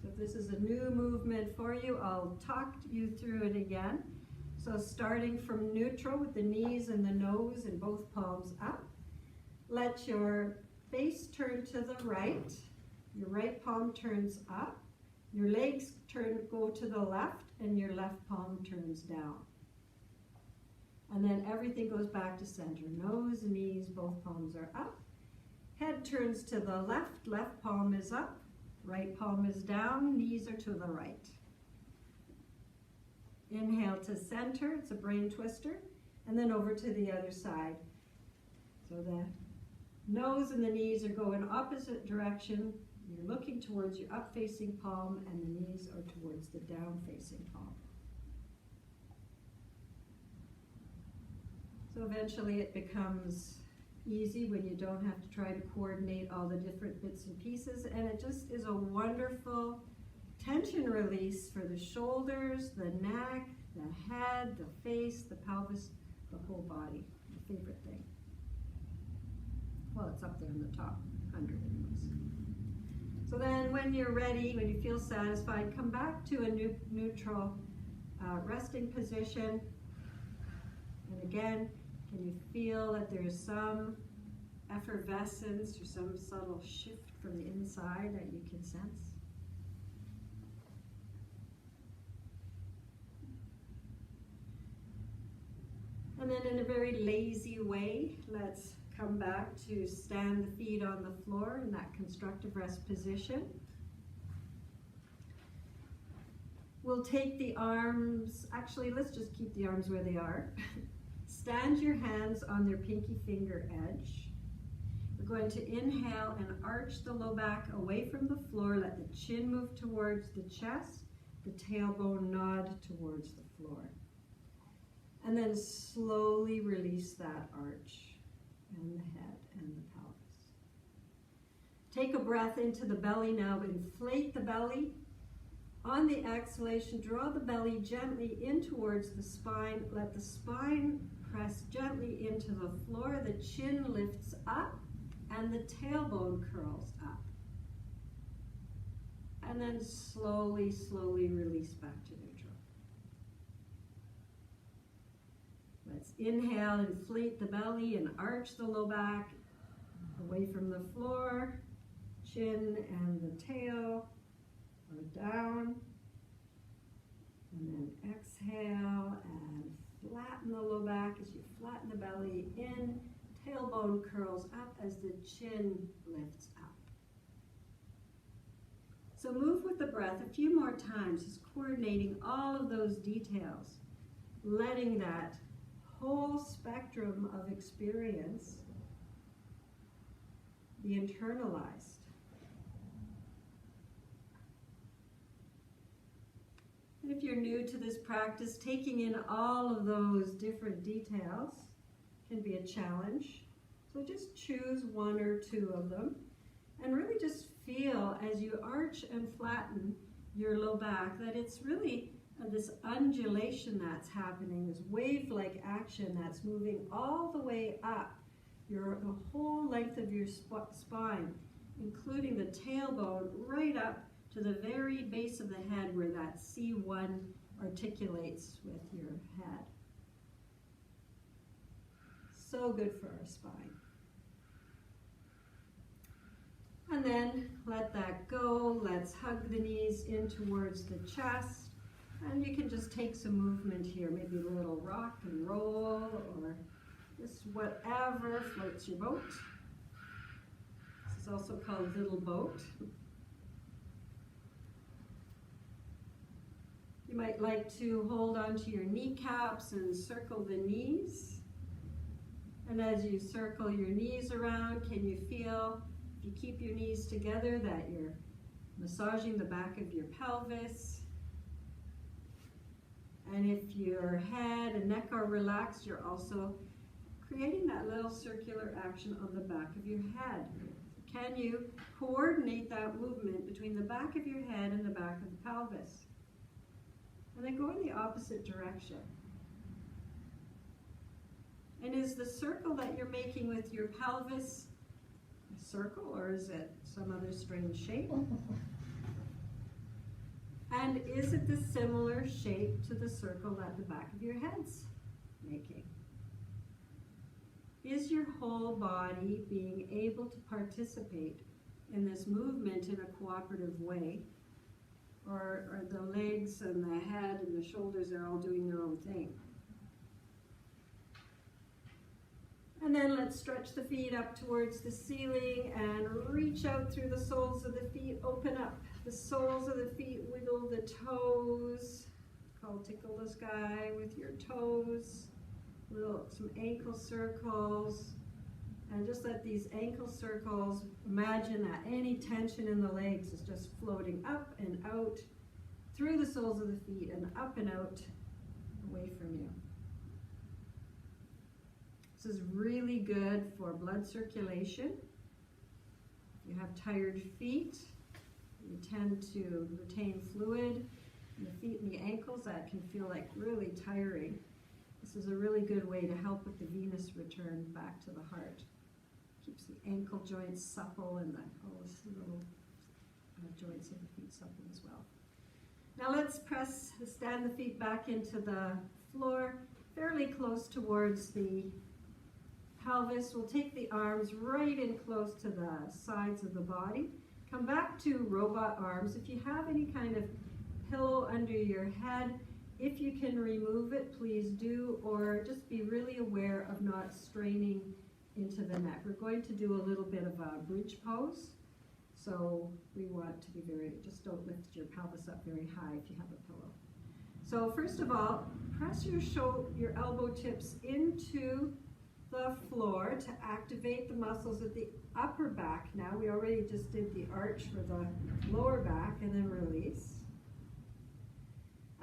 Speaker 1: So if this is a new movement for you, I'll talk you through it again. So starting from neutral with the knees and the nose and both palms up. Let your face turn to the right. Your right palm turns up. Your legs go to the left and your left palm turns down. And then everything goes back to center. Nose, knees, both palms are up. Head turns to the left, left palm is up, right palm is down, knees are to the right. Inhale to center, it's a brain twister, and then over to the other side. So the nose and the knees are going opposite direction. You're looking towards your up-facing palm, and the knees are towards the down-facing palm. So eventually it becomes easy when you don't have to try to coordinate all the different bits and pieces, and it just is a wonderful tension release for the shoulders, the neck, the head, the face, the pelvis, the whole body. My favorite thing. Well, it's up there in the top 100 anyways. So then when you're ready, when you feel satisfied, come back to a neutral resting position. And again, can you feel that there's some effervescence or some subtle shift from the inside that you can sense? And then in a very lazy way, let's come back to stand the feet on the floor in that constructive rest position. We'll take the arms, actually let's just keep the arms where they are. Stand your hands on their pinky finger edge. We're going to inhale and arch the low back away from the floor. Let the chin move towards the chest, the tailbone nod towards the floor. And then slowly release that arch and the head and the pelvis. Take a breath into the belly now. Inflate the belly. On the exhalation, draw the belly gently in towards the spine. Let the spine press gently into the floor. The chin lifts up and the tailbone curls up. and then slowly, slowly release back to neutral. Let's inhale, inflate the belly and arch the low back away from the floor, chin and the tail are down. And then exhale and flatten the low back as you flatten the belly in. Tailbone curls up as the chin lifts up. So move with the breath a few more times, just coordinating all of those details, letting that whole spectrum of experience be internalized. And if you're new to this practice, taking in all of those different details can be a challenge. So just choose one or two of them and really just feel as you arch and flatten your low back that it's really this undulation that's happening, this wave-like action that's moving all the way up the whole length of your spine, including the tailbone right up to the very base of the head where that C1 articulates with your head. So good for our spine. And then let that go. Let's hug the knees in towards the chest. And you can just take some movement here, maybe a little rock and roll or just whatever floats your boat. This is also called little boat. You might like to hold onto your kneecaps and circle the knees. And as you circle your knees around, can you feel, if you keep your knees together, that you're massaging the back of your pelvis? And if your head and neck are relaxed, you're also creating that little circular action on the back of your head. Can you coordinate that movement between the back of your head and the back of the pelvis? And then go in the opposite direction. And is the circle that you're making with your pelvis a circle, or is it some other strange shape? And is it the similar shape to the circle that the back of your head's making? Is your whole body being able to participate in this movement in a cooperative way? Or are the legs and the head and the shoulders are all doing their own thing? And then let's stretch the feet up towards the ceiling and reach out through the soles of the feet. Open up the soles of the feet, wiggle the toes. It's called tickle the sky with your toes. Some ankle circles. And just let these ankle circles, imagine that any tension in the legs is just floating up and out through the soles of the feet and up and out away from you. This is really good for blood circulation. If you have tired feet, you tend to retain fluid in the feet and the ankles. That can feel like really tiring. This is a really good way to help with the venous return back to the heart. Keeps the ankle joints supple and all the little joints of the feet supple as well. Now let's stand the feet back into the floor, fairly close towards the pelvis. We'll take the arms right in close to the sides of the body. Come back to robot arms. If you have any kind of pillow under your head, if you can remove it, please do, or just be really aware of not straining into the neck. We're going to do a little bit of a bridge pose. So we want to be just don't lift your pelvis up very high if you have a pillow. So first of all, press your elbow tips into the floor to activate the muscles of the upper back. Now we already just did the arch for the lower back, and then release.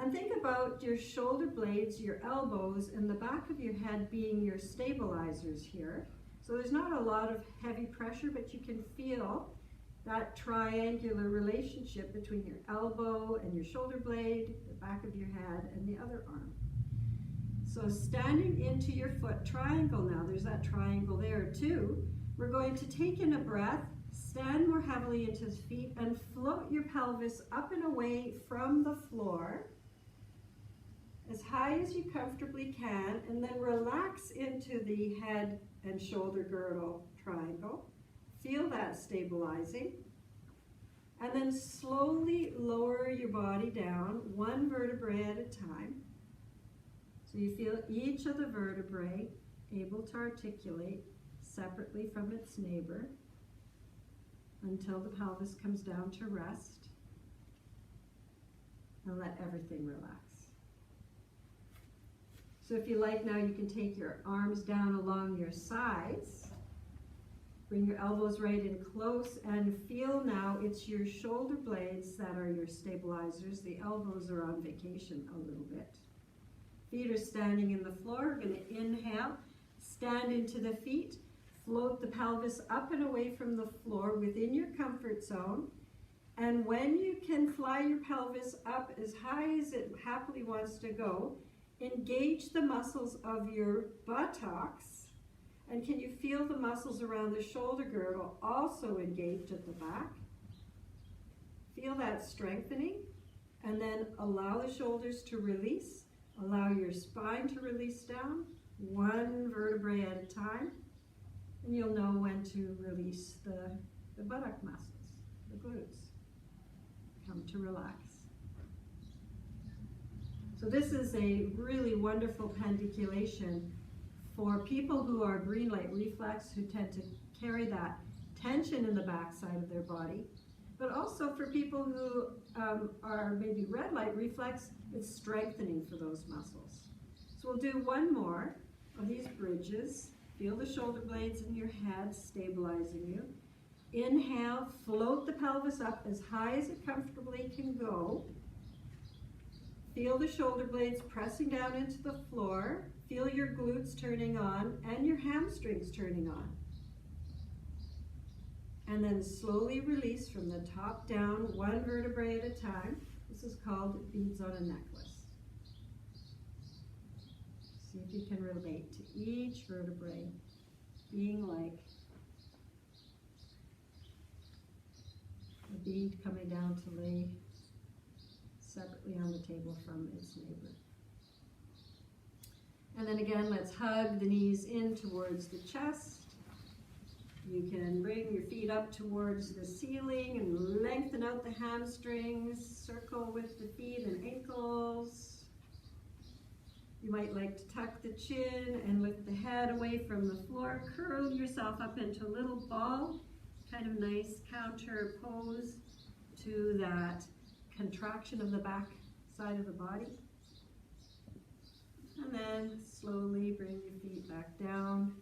Speaker 1: And think about your shoulder blades, your elbows, and the back of your head being your stabilizers here. So there's not a lot of heavy pressure, but you can feel that triangular relationship between your elbow and your shoulder blade, the back of your head, and the other arm. So standing into your foot triangle now, there's that triangle there too. We're going to take in a breath, stand more heavily into his feet and float your pelvis up and away from the floor as high as you comfortably can, and then relax into the head and shoulder girdle triangle. Feel that stabilizing. And then slowly lower your body down, one vertebrae at a time. So you feel each of the vertebrae able to articulate separately from its neighbor until the pelvis comes down to rest. And let everything relax. So if you like now, you can take your arms down along your sides. Bring your elbows right in close and feel now it's your shoulder blades that are your stabilizers. The elbows are on vacation a little bit. Feet are standing in the floor. We're going to inhale, stand into the feet, float the pelvis up and away from the floor within your comfort zone. And when you can fly your pelvis up as high as it happily wants to go, engage the muscles of your buttocks. And can you feel the muscles around the shoulder girdle also engaged at the back? Feel that strengthening, and then allow the shoulders to release. Allow your spine to release down, one vertebrae at a time. And you'll know when to release the buttock muscles, the glutes. Come to relax. So this is a really wonderful pendiculation for people who are green light reflex, who tend to carry that tension in the back side of their body, but also for people who are maybe red light reflex, it's strengthening for those muscles. So we'll do one more of these bridges. Feel the shoulder blades in your head stabilizing you. Inhale, float the pelvis up as high as it comfortably can go. Feel the shoulder blades pressing down into the floor. Feel your glutes turning on and your hamstrings turning on. And then slowly release from the top down, one vertebrae at a time. This is called beads on a necklace. See if you can relate to each vertebrae being like a bead coming down to lay separately on the table from its neighbor. And then again, let's hug the knees in towards the chest. You can bring your feet up towards the ceiling and lengthen out the hamstrings, circle with the feet and ankles. You might like to tuck the chin and lift the head away from the floor. Curl yourself up into a little ball, kind of nice counter pose to that contraction of the back side of the body. And then slowly bring your feet back down.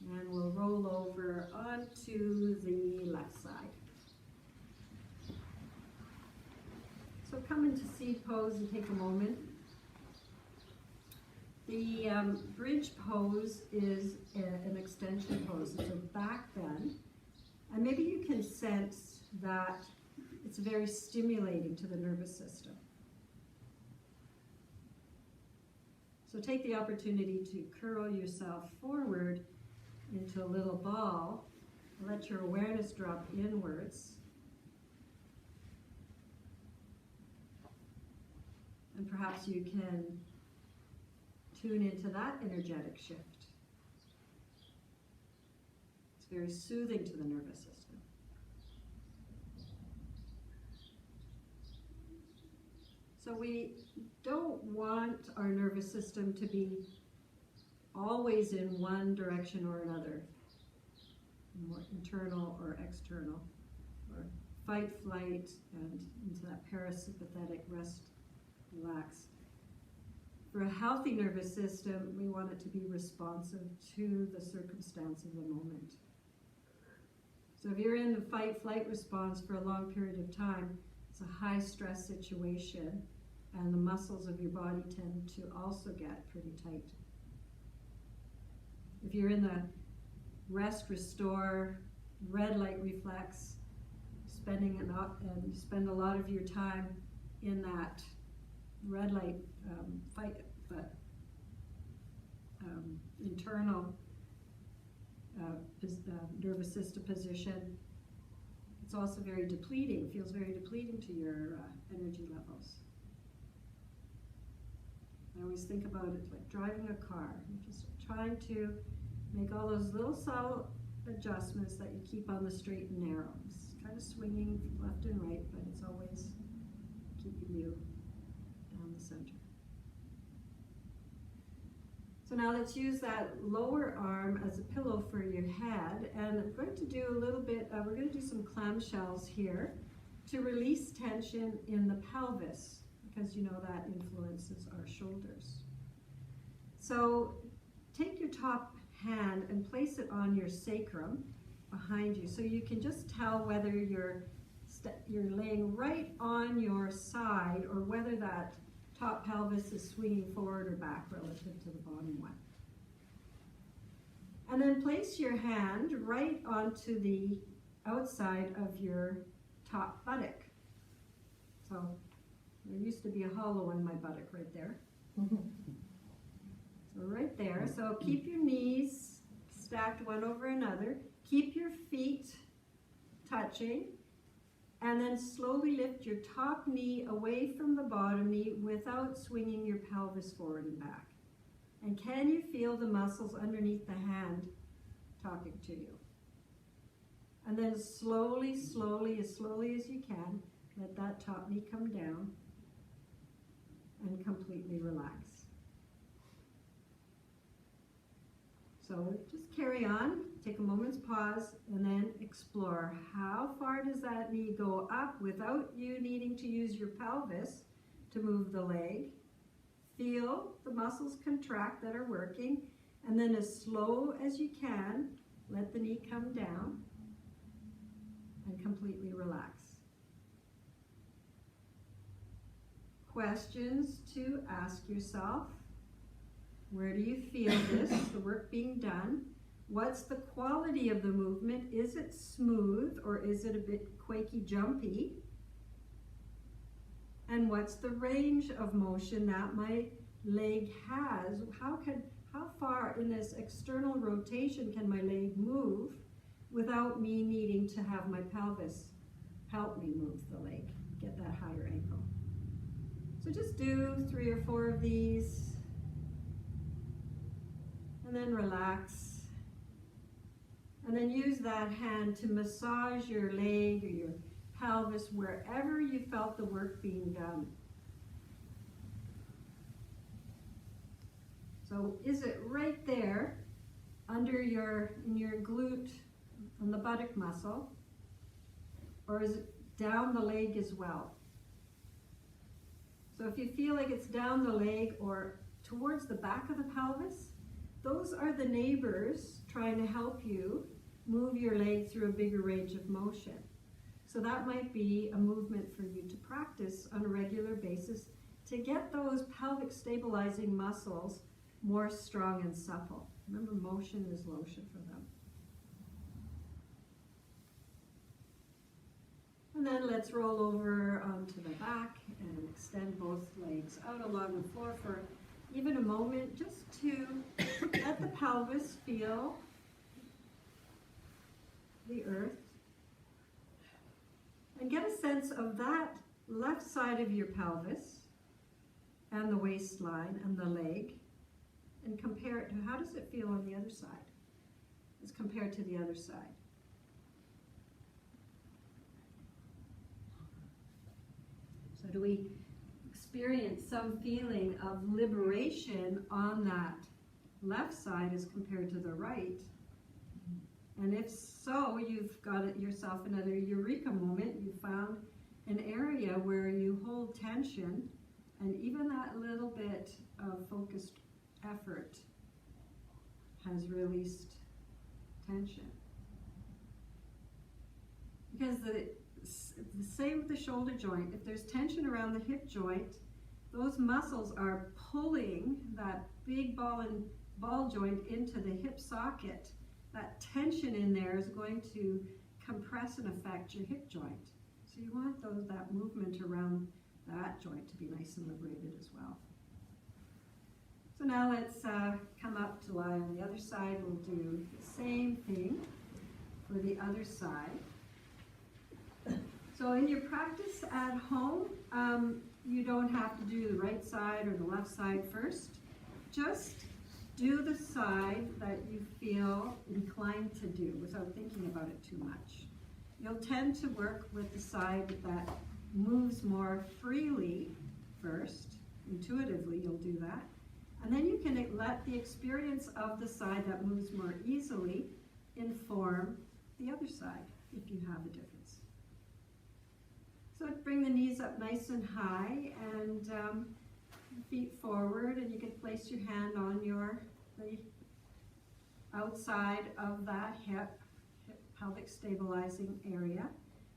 Speaker 1: And we'll roll over onto the left side. So come into seed pose and take a moment. The bridge pose is an extension pose. It's a back bend. And maybe you can sense that it's very stimulating to the nervous system. So take the opportunity to curl yourself forward into a little ball. Let your awareness drop inwards. And perhaps you can tune into that energetic shift. It's very soothing to the nervous system. So we don't want our nervous system to be always in one direction or another, more internal or external, or fight, flight, and into that parasympathetic rest, relax. For a healthy nervous system, we want it to be responsive to the circumstance of the moment. So if you're in the fight, flight response for a long period of time, it's a high stress situation, and the muscles of your body tend to also get pretty tight. If you're in the rest, restore, red light reflex, you spend a lot of your time in that red light fight, but internal nervous system position. It's also very depleting, feels very depleting to your energy levels. I always think about it like driving a car. You're just trying to make all those little subtle adjustments that you keep on the straight and narrow. It's kind of swinging left and right, but it's always keeping you down the center. So now let's use that lower arm as a pillow for your head, and I'm going to do a little bit, we're going to do some clamshells here to release tension in the pelvis, because you know that influences our shoulders. So take your top hand and place it on your sacrum behind you, so you can just tell whether you're laying right on your side or whether that top pelvis is swinging forward or back relative to the bottom one. And then place your hand right onto the outside of your top buttock. So there used to be a hollow in my buttock right there. So right there. So keep your knees stacked one over another. Keep your feet touching. And then slowly lift your top knee away from the bottom knee without swinging your pelvis forward and back. And can you feel the muscles underneath the hand talking to you? And then slowly, as slowly as you can, let that top knee come down and completely relax. So just carry on, take a moment's pause, and then explore how far does that knee go up without you needing to use your pelvis to move the leg. Feel the muscles contract that are working, and then as slow as you can, let the knee come down and completely relax. Questions to ask yourself. Where do you feel this, the work being done? What's the quality of the movement? Is it smooth or is it a bit quaky, jumpy? And what's the range of motion that my leg has? How far in this external rotation can my leg move without me needing to have my pelvis help me move the leg, get that higher angle? So just do 3 or 4 of these. And then relax. And then use that hand to massage your leg or your pelvis wherever you felt the work being done. So is it right there under in your glute on the buttock muscle, or is it down the leg as well? So if you feel like it's down the leg or towards the back of the pelvis, those are the neighbors trying to help you move your leg through a bigger range of motion. So that might be a movement for you to practice on a regular basis to get those pelvic stabilizing muscles more strong and supple. Remember, motion is lotion for them. And then let's roll over onto the back and extend both legs out along the floor for even a moment, just to let the pelvis feel the earth and get a sense of that left side of your pelvis and the waistline and the leg, and compare it to how does it feel on the other side as compared to the other side. So do we experience some feeling of liberation on that left side as compared to the right? And if so, you've got yourself another eureka moment. You found an area where you hold tension, and even that little bit of focused effort has released tension. Because the same with the shoulder joint. If there's tension around the hip joint, those muscles are pulling that big ball joint into the hip socket. That tension in there is going to compress and affect your hip joint. So you want that movement around that joint to be nice and liberated as well. So now let's come up to lie on the other side. We'll do the same thing for the other side. So in your practice at home, you don't have to do the right side or the left side first. Just do the side that you feel inclined to do without thinking about it too much. You'll tend to work with the side that moves more freely first. Intuitively, you'll do that. And then you can let the experience of the side that moves more easily inform the other side, if you have a difference. So bring the knees up nice and high, and feet forward, and you can place your hand on the outside of that hip pelvic stabilizing area.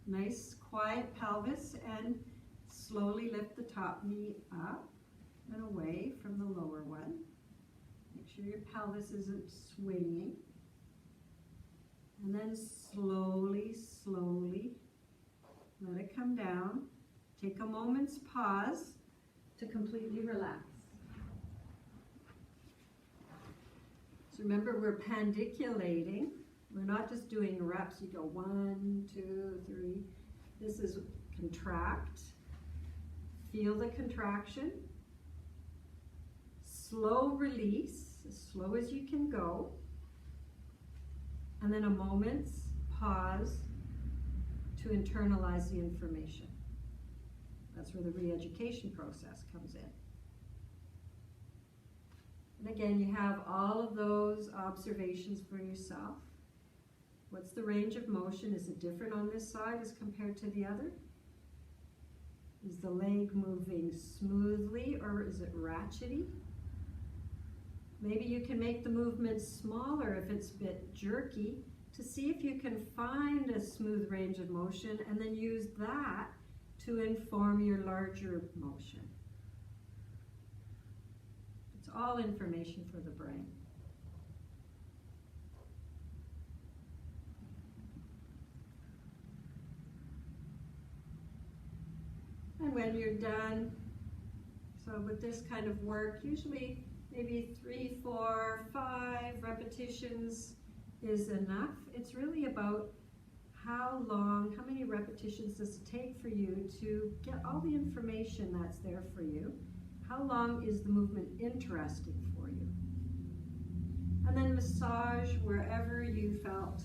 Speaker 1: Nice quiet pelvis, and slowly lift the top knee up and away from the lower one. Make sure your pelvis isn't swinging. And then slowly, slowly let it come down. Take a moment's pause to completely relax. So remember, we're pandiculating. We're not just doing reps. You go 1, 2, 3. This is contract. Feel the contraction. Slow release, as slow as you can go. And then a moment's pause to internalize the information. That's where the re-education process comes in. And again, you have all of those observations for yourself. What's the range of motion? Is it different on this side as compared to the other? Is the leg moving smoothly, or is it ratchety? Maybe you can make the movement smaller if it's a bit jerky, to see if you can find a smooth range of motion, and then use that to inform your larger motion. It's all information for the brain. And when you're done, so with this kind of work, usually maybe 3, 4, 5 repetitions is enough. It's really about how many repetitions does it take for you to get all the information that's there for you? How long is the movement interesting for you? And then massage wherever you felt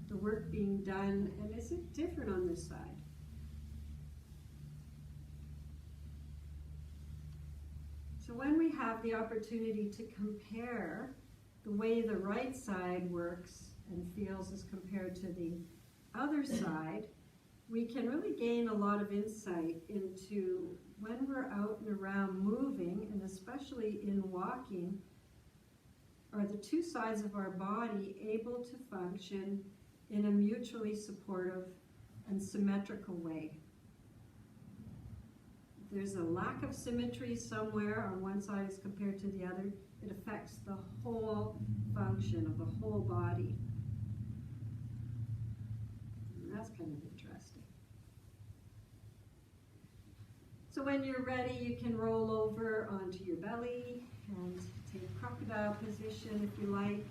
Speaker 1: the work being done. And is it different on this side? So when we have the opportunity to compare the way the right side works and feels as compared to the other side, we can really gain a lot of insight into when we're out and around moving, and especially in walking, are the two sides of our body able to function in a mutually supportive and symmetrical way. If there's a lack of symmetry somewhere on one side as compared to the other, it affects the whole function of the whole body. And that's kind of interesting. So when you're ready, you can roll over onto your belly and take crocodile position if you like.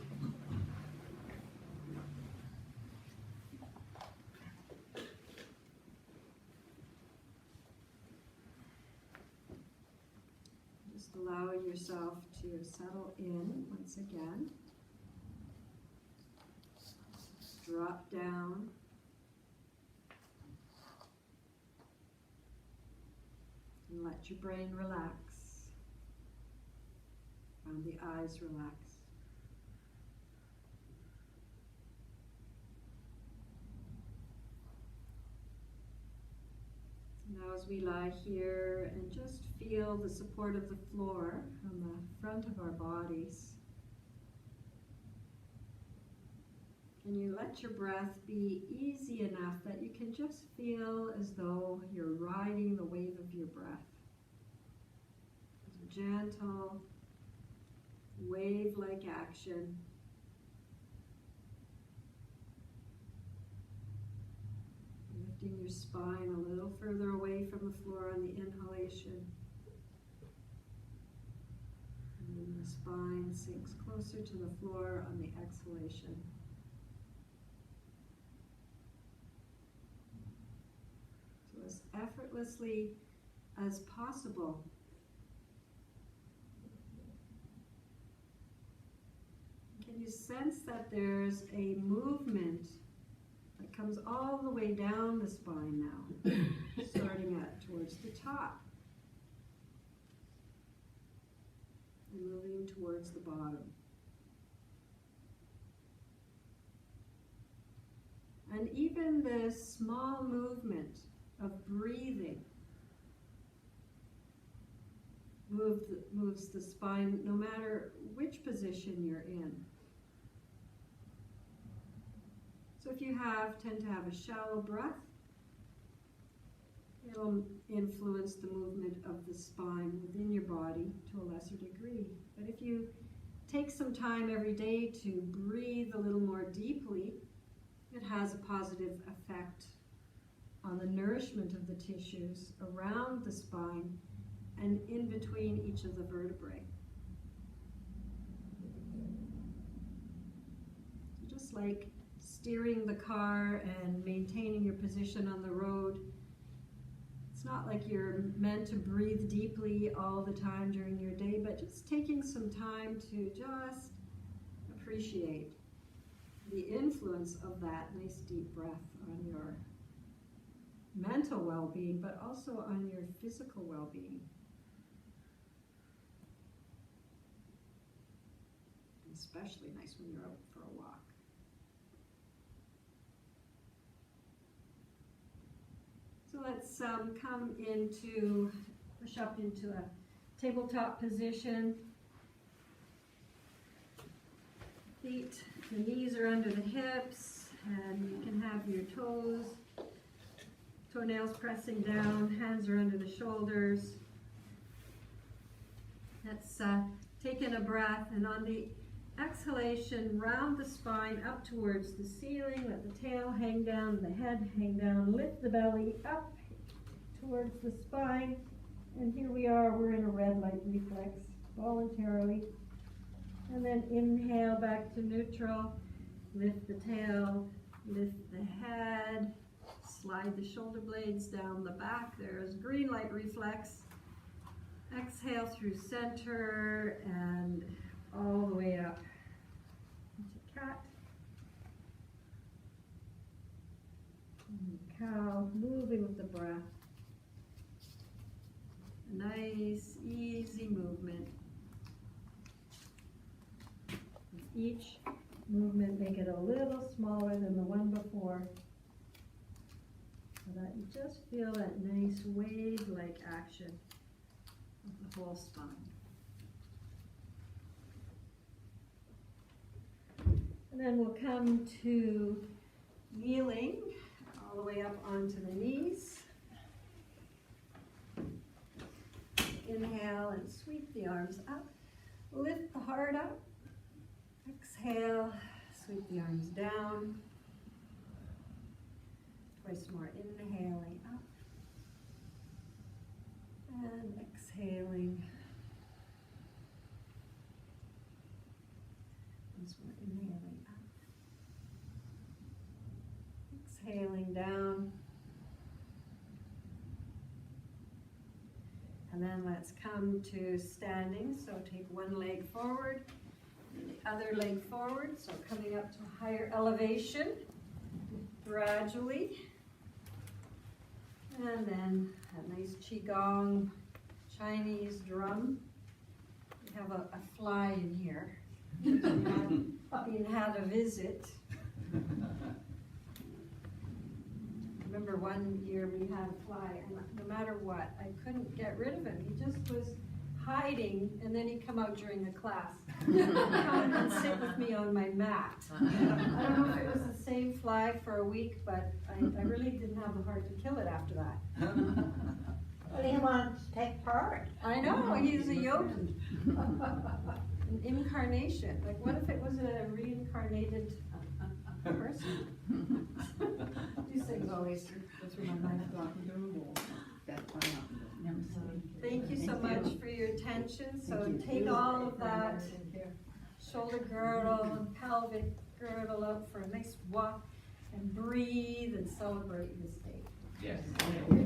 Speaker 1: Just allow yourself to settle in once again. Drop down. And let your brain relax. And the eyes relax. Now as we lie here and just feel the support of the floor on the front of our bodies, can you let your breath be easy enough that you can just feel as though you're riding the wave of your breath? It's a gentle, wave-like action. Lifting your spine a little further away from the floor on the inhalation. And And the spine sinks closer to the floor on the exhalation. So as effortlessly as possible. Can you sense that there's a movement that comes all the way down the spine now, starting towards the top and moving towards the bottom. And even this small movement of breathing moves the spine no matter which position you're in. So if you tend to have a shallow breath, it'll influence the movement of the spine within your body to a lesser degree. But if you take some time every day to breathe a little more deeply, it has a positive effect on the nourishment of the tissues around the spine and in between each of the vertebrae. Just like steering the car and maintaining your position on the road, it's not like you're meant to breathe deeply all the time during your day, but just taking some time to just appreciate the influence of that nice deep breath on your mental well-being, but also on your physical well-being. Especially nice when you're out for a walk. So let's push up into a tabletop position. The knees are under the hips, and you can have your toenails pressing down, hands are under the shoulders. Let's take in a breath, and on the exhalation, round the spine up towards the ceiling, let the tail hang down, the head hang down, lift the belly up towards the spine, and here we are, we're in a red light reflex, voluntarily. And then inhale back to neutral, lift the tail, lift the head, slide the shoulder blades down the back, there's green light reflex. Exhale through center and all the way up into cat. And cow, moving with the breath. A nice, easy movement. With each movement, make it a little smaller than the one before, so that you just feel that nice wave-like action of the whole spine. And then we'll come to kneeling all the way up onto the knees. Inhale and sweep the arms up. Lift the heart up. Exhale, sweep the arms down. Twice more, inhaling up. And exhaling. Once more, inhaling up. Exhaling down. And then let's come to standing. So take one leg forward and the other leg forward. So coming up to a higher elevation gradually. And then a nice Qigong Chinese drum. We have a fly in here. Being had a visit. I remember one year we had a fly, and no matter what, I couldn't get rid of him. He just was hiding, and then he'd come out during the class. Come and sit with me on my mat. I don't know if it was the same fly for a week, but I really didn't have the heart to kill it after that.
Speaker 2: Well, he wants to take part.
Speaker 1: I know, he's a yogi. An incarnation. Like, what if it was a reincarnated person? These things always go through my mind.
Speaker 3: That's why I'm never seen.
Speaker 1: Thank you so
Speaker 3: Thank
Speaker 1: much
Speaker 3: you.
Speaker 1: for your attention. So
Speaker 3: Thank you.
Speaker 1: take all of that shoulder girdle and pelvic girdle out for a nice walk and breathe and celebrate this day.
Speaker 4: Yes.
Speaker 3: Thank you.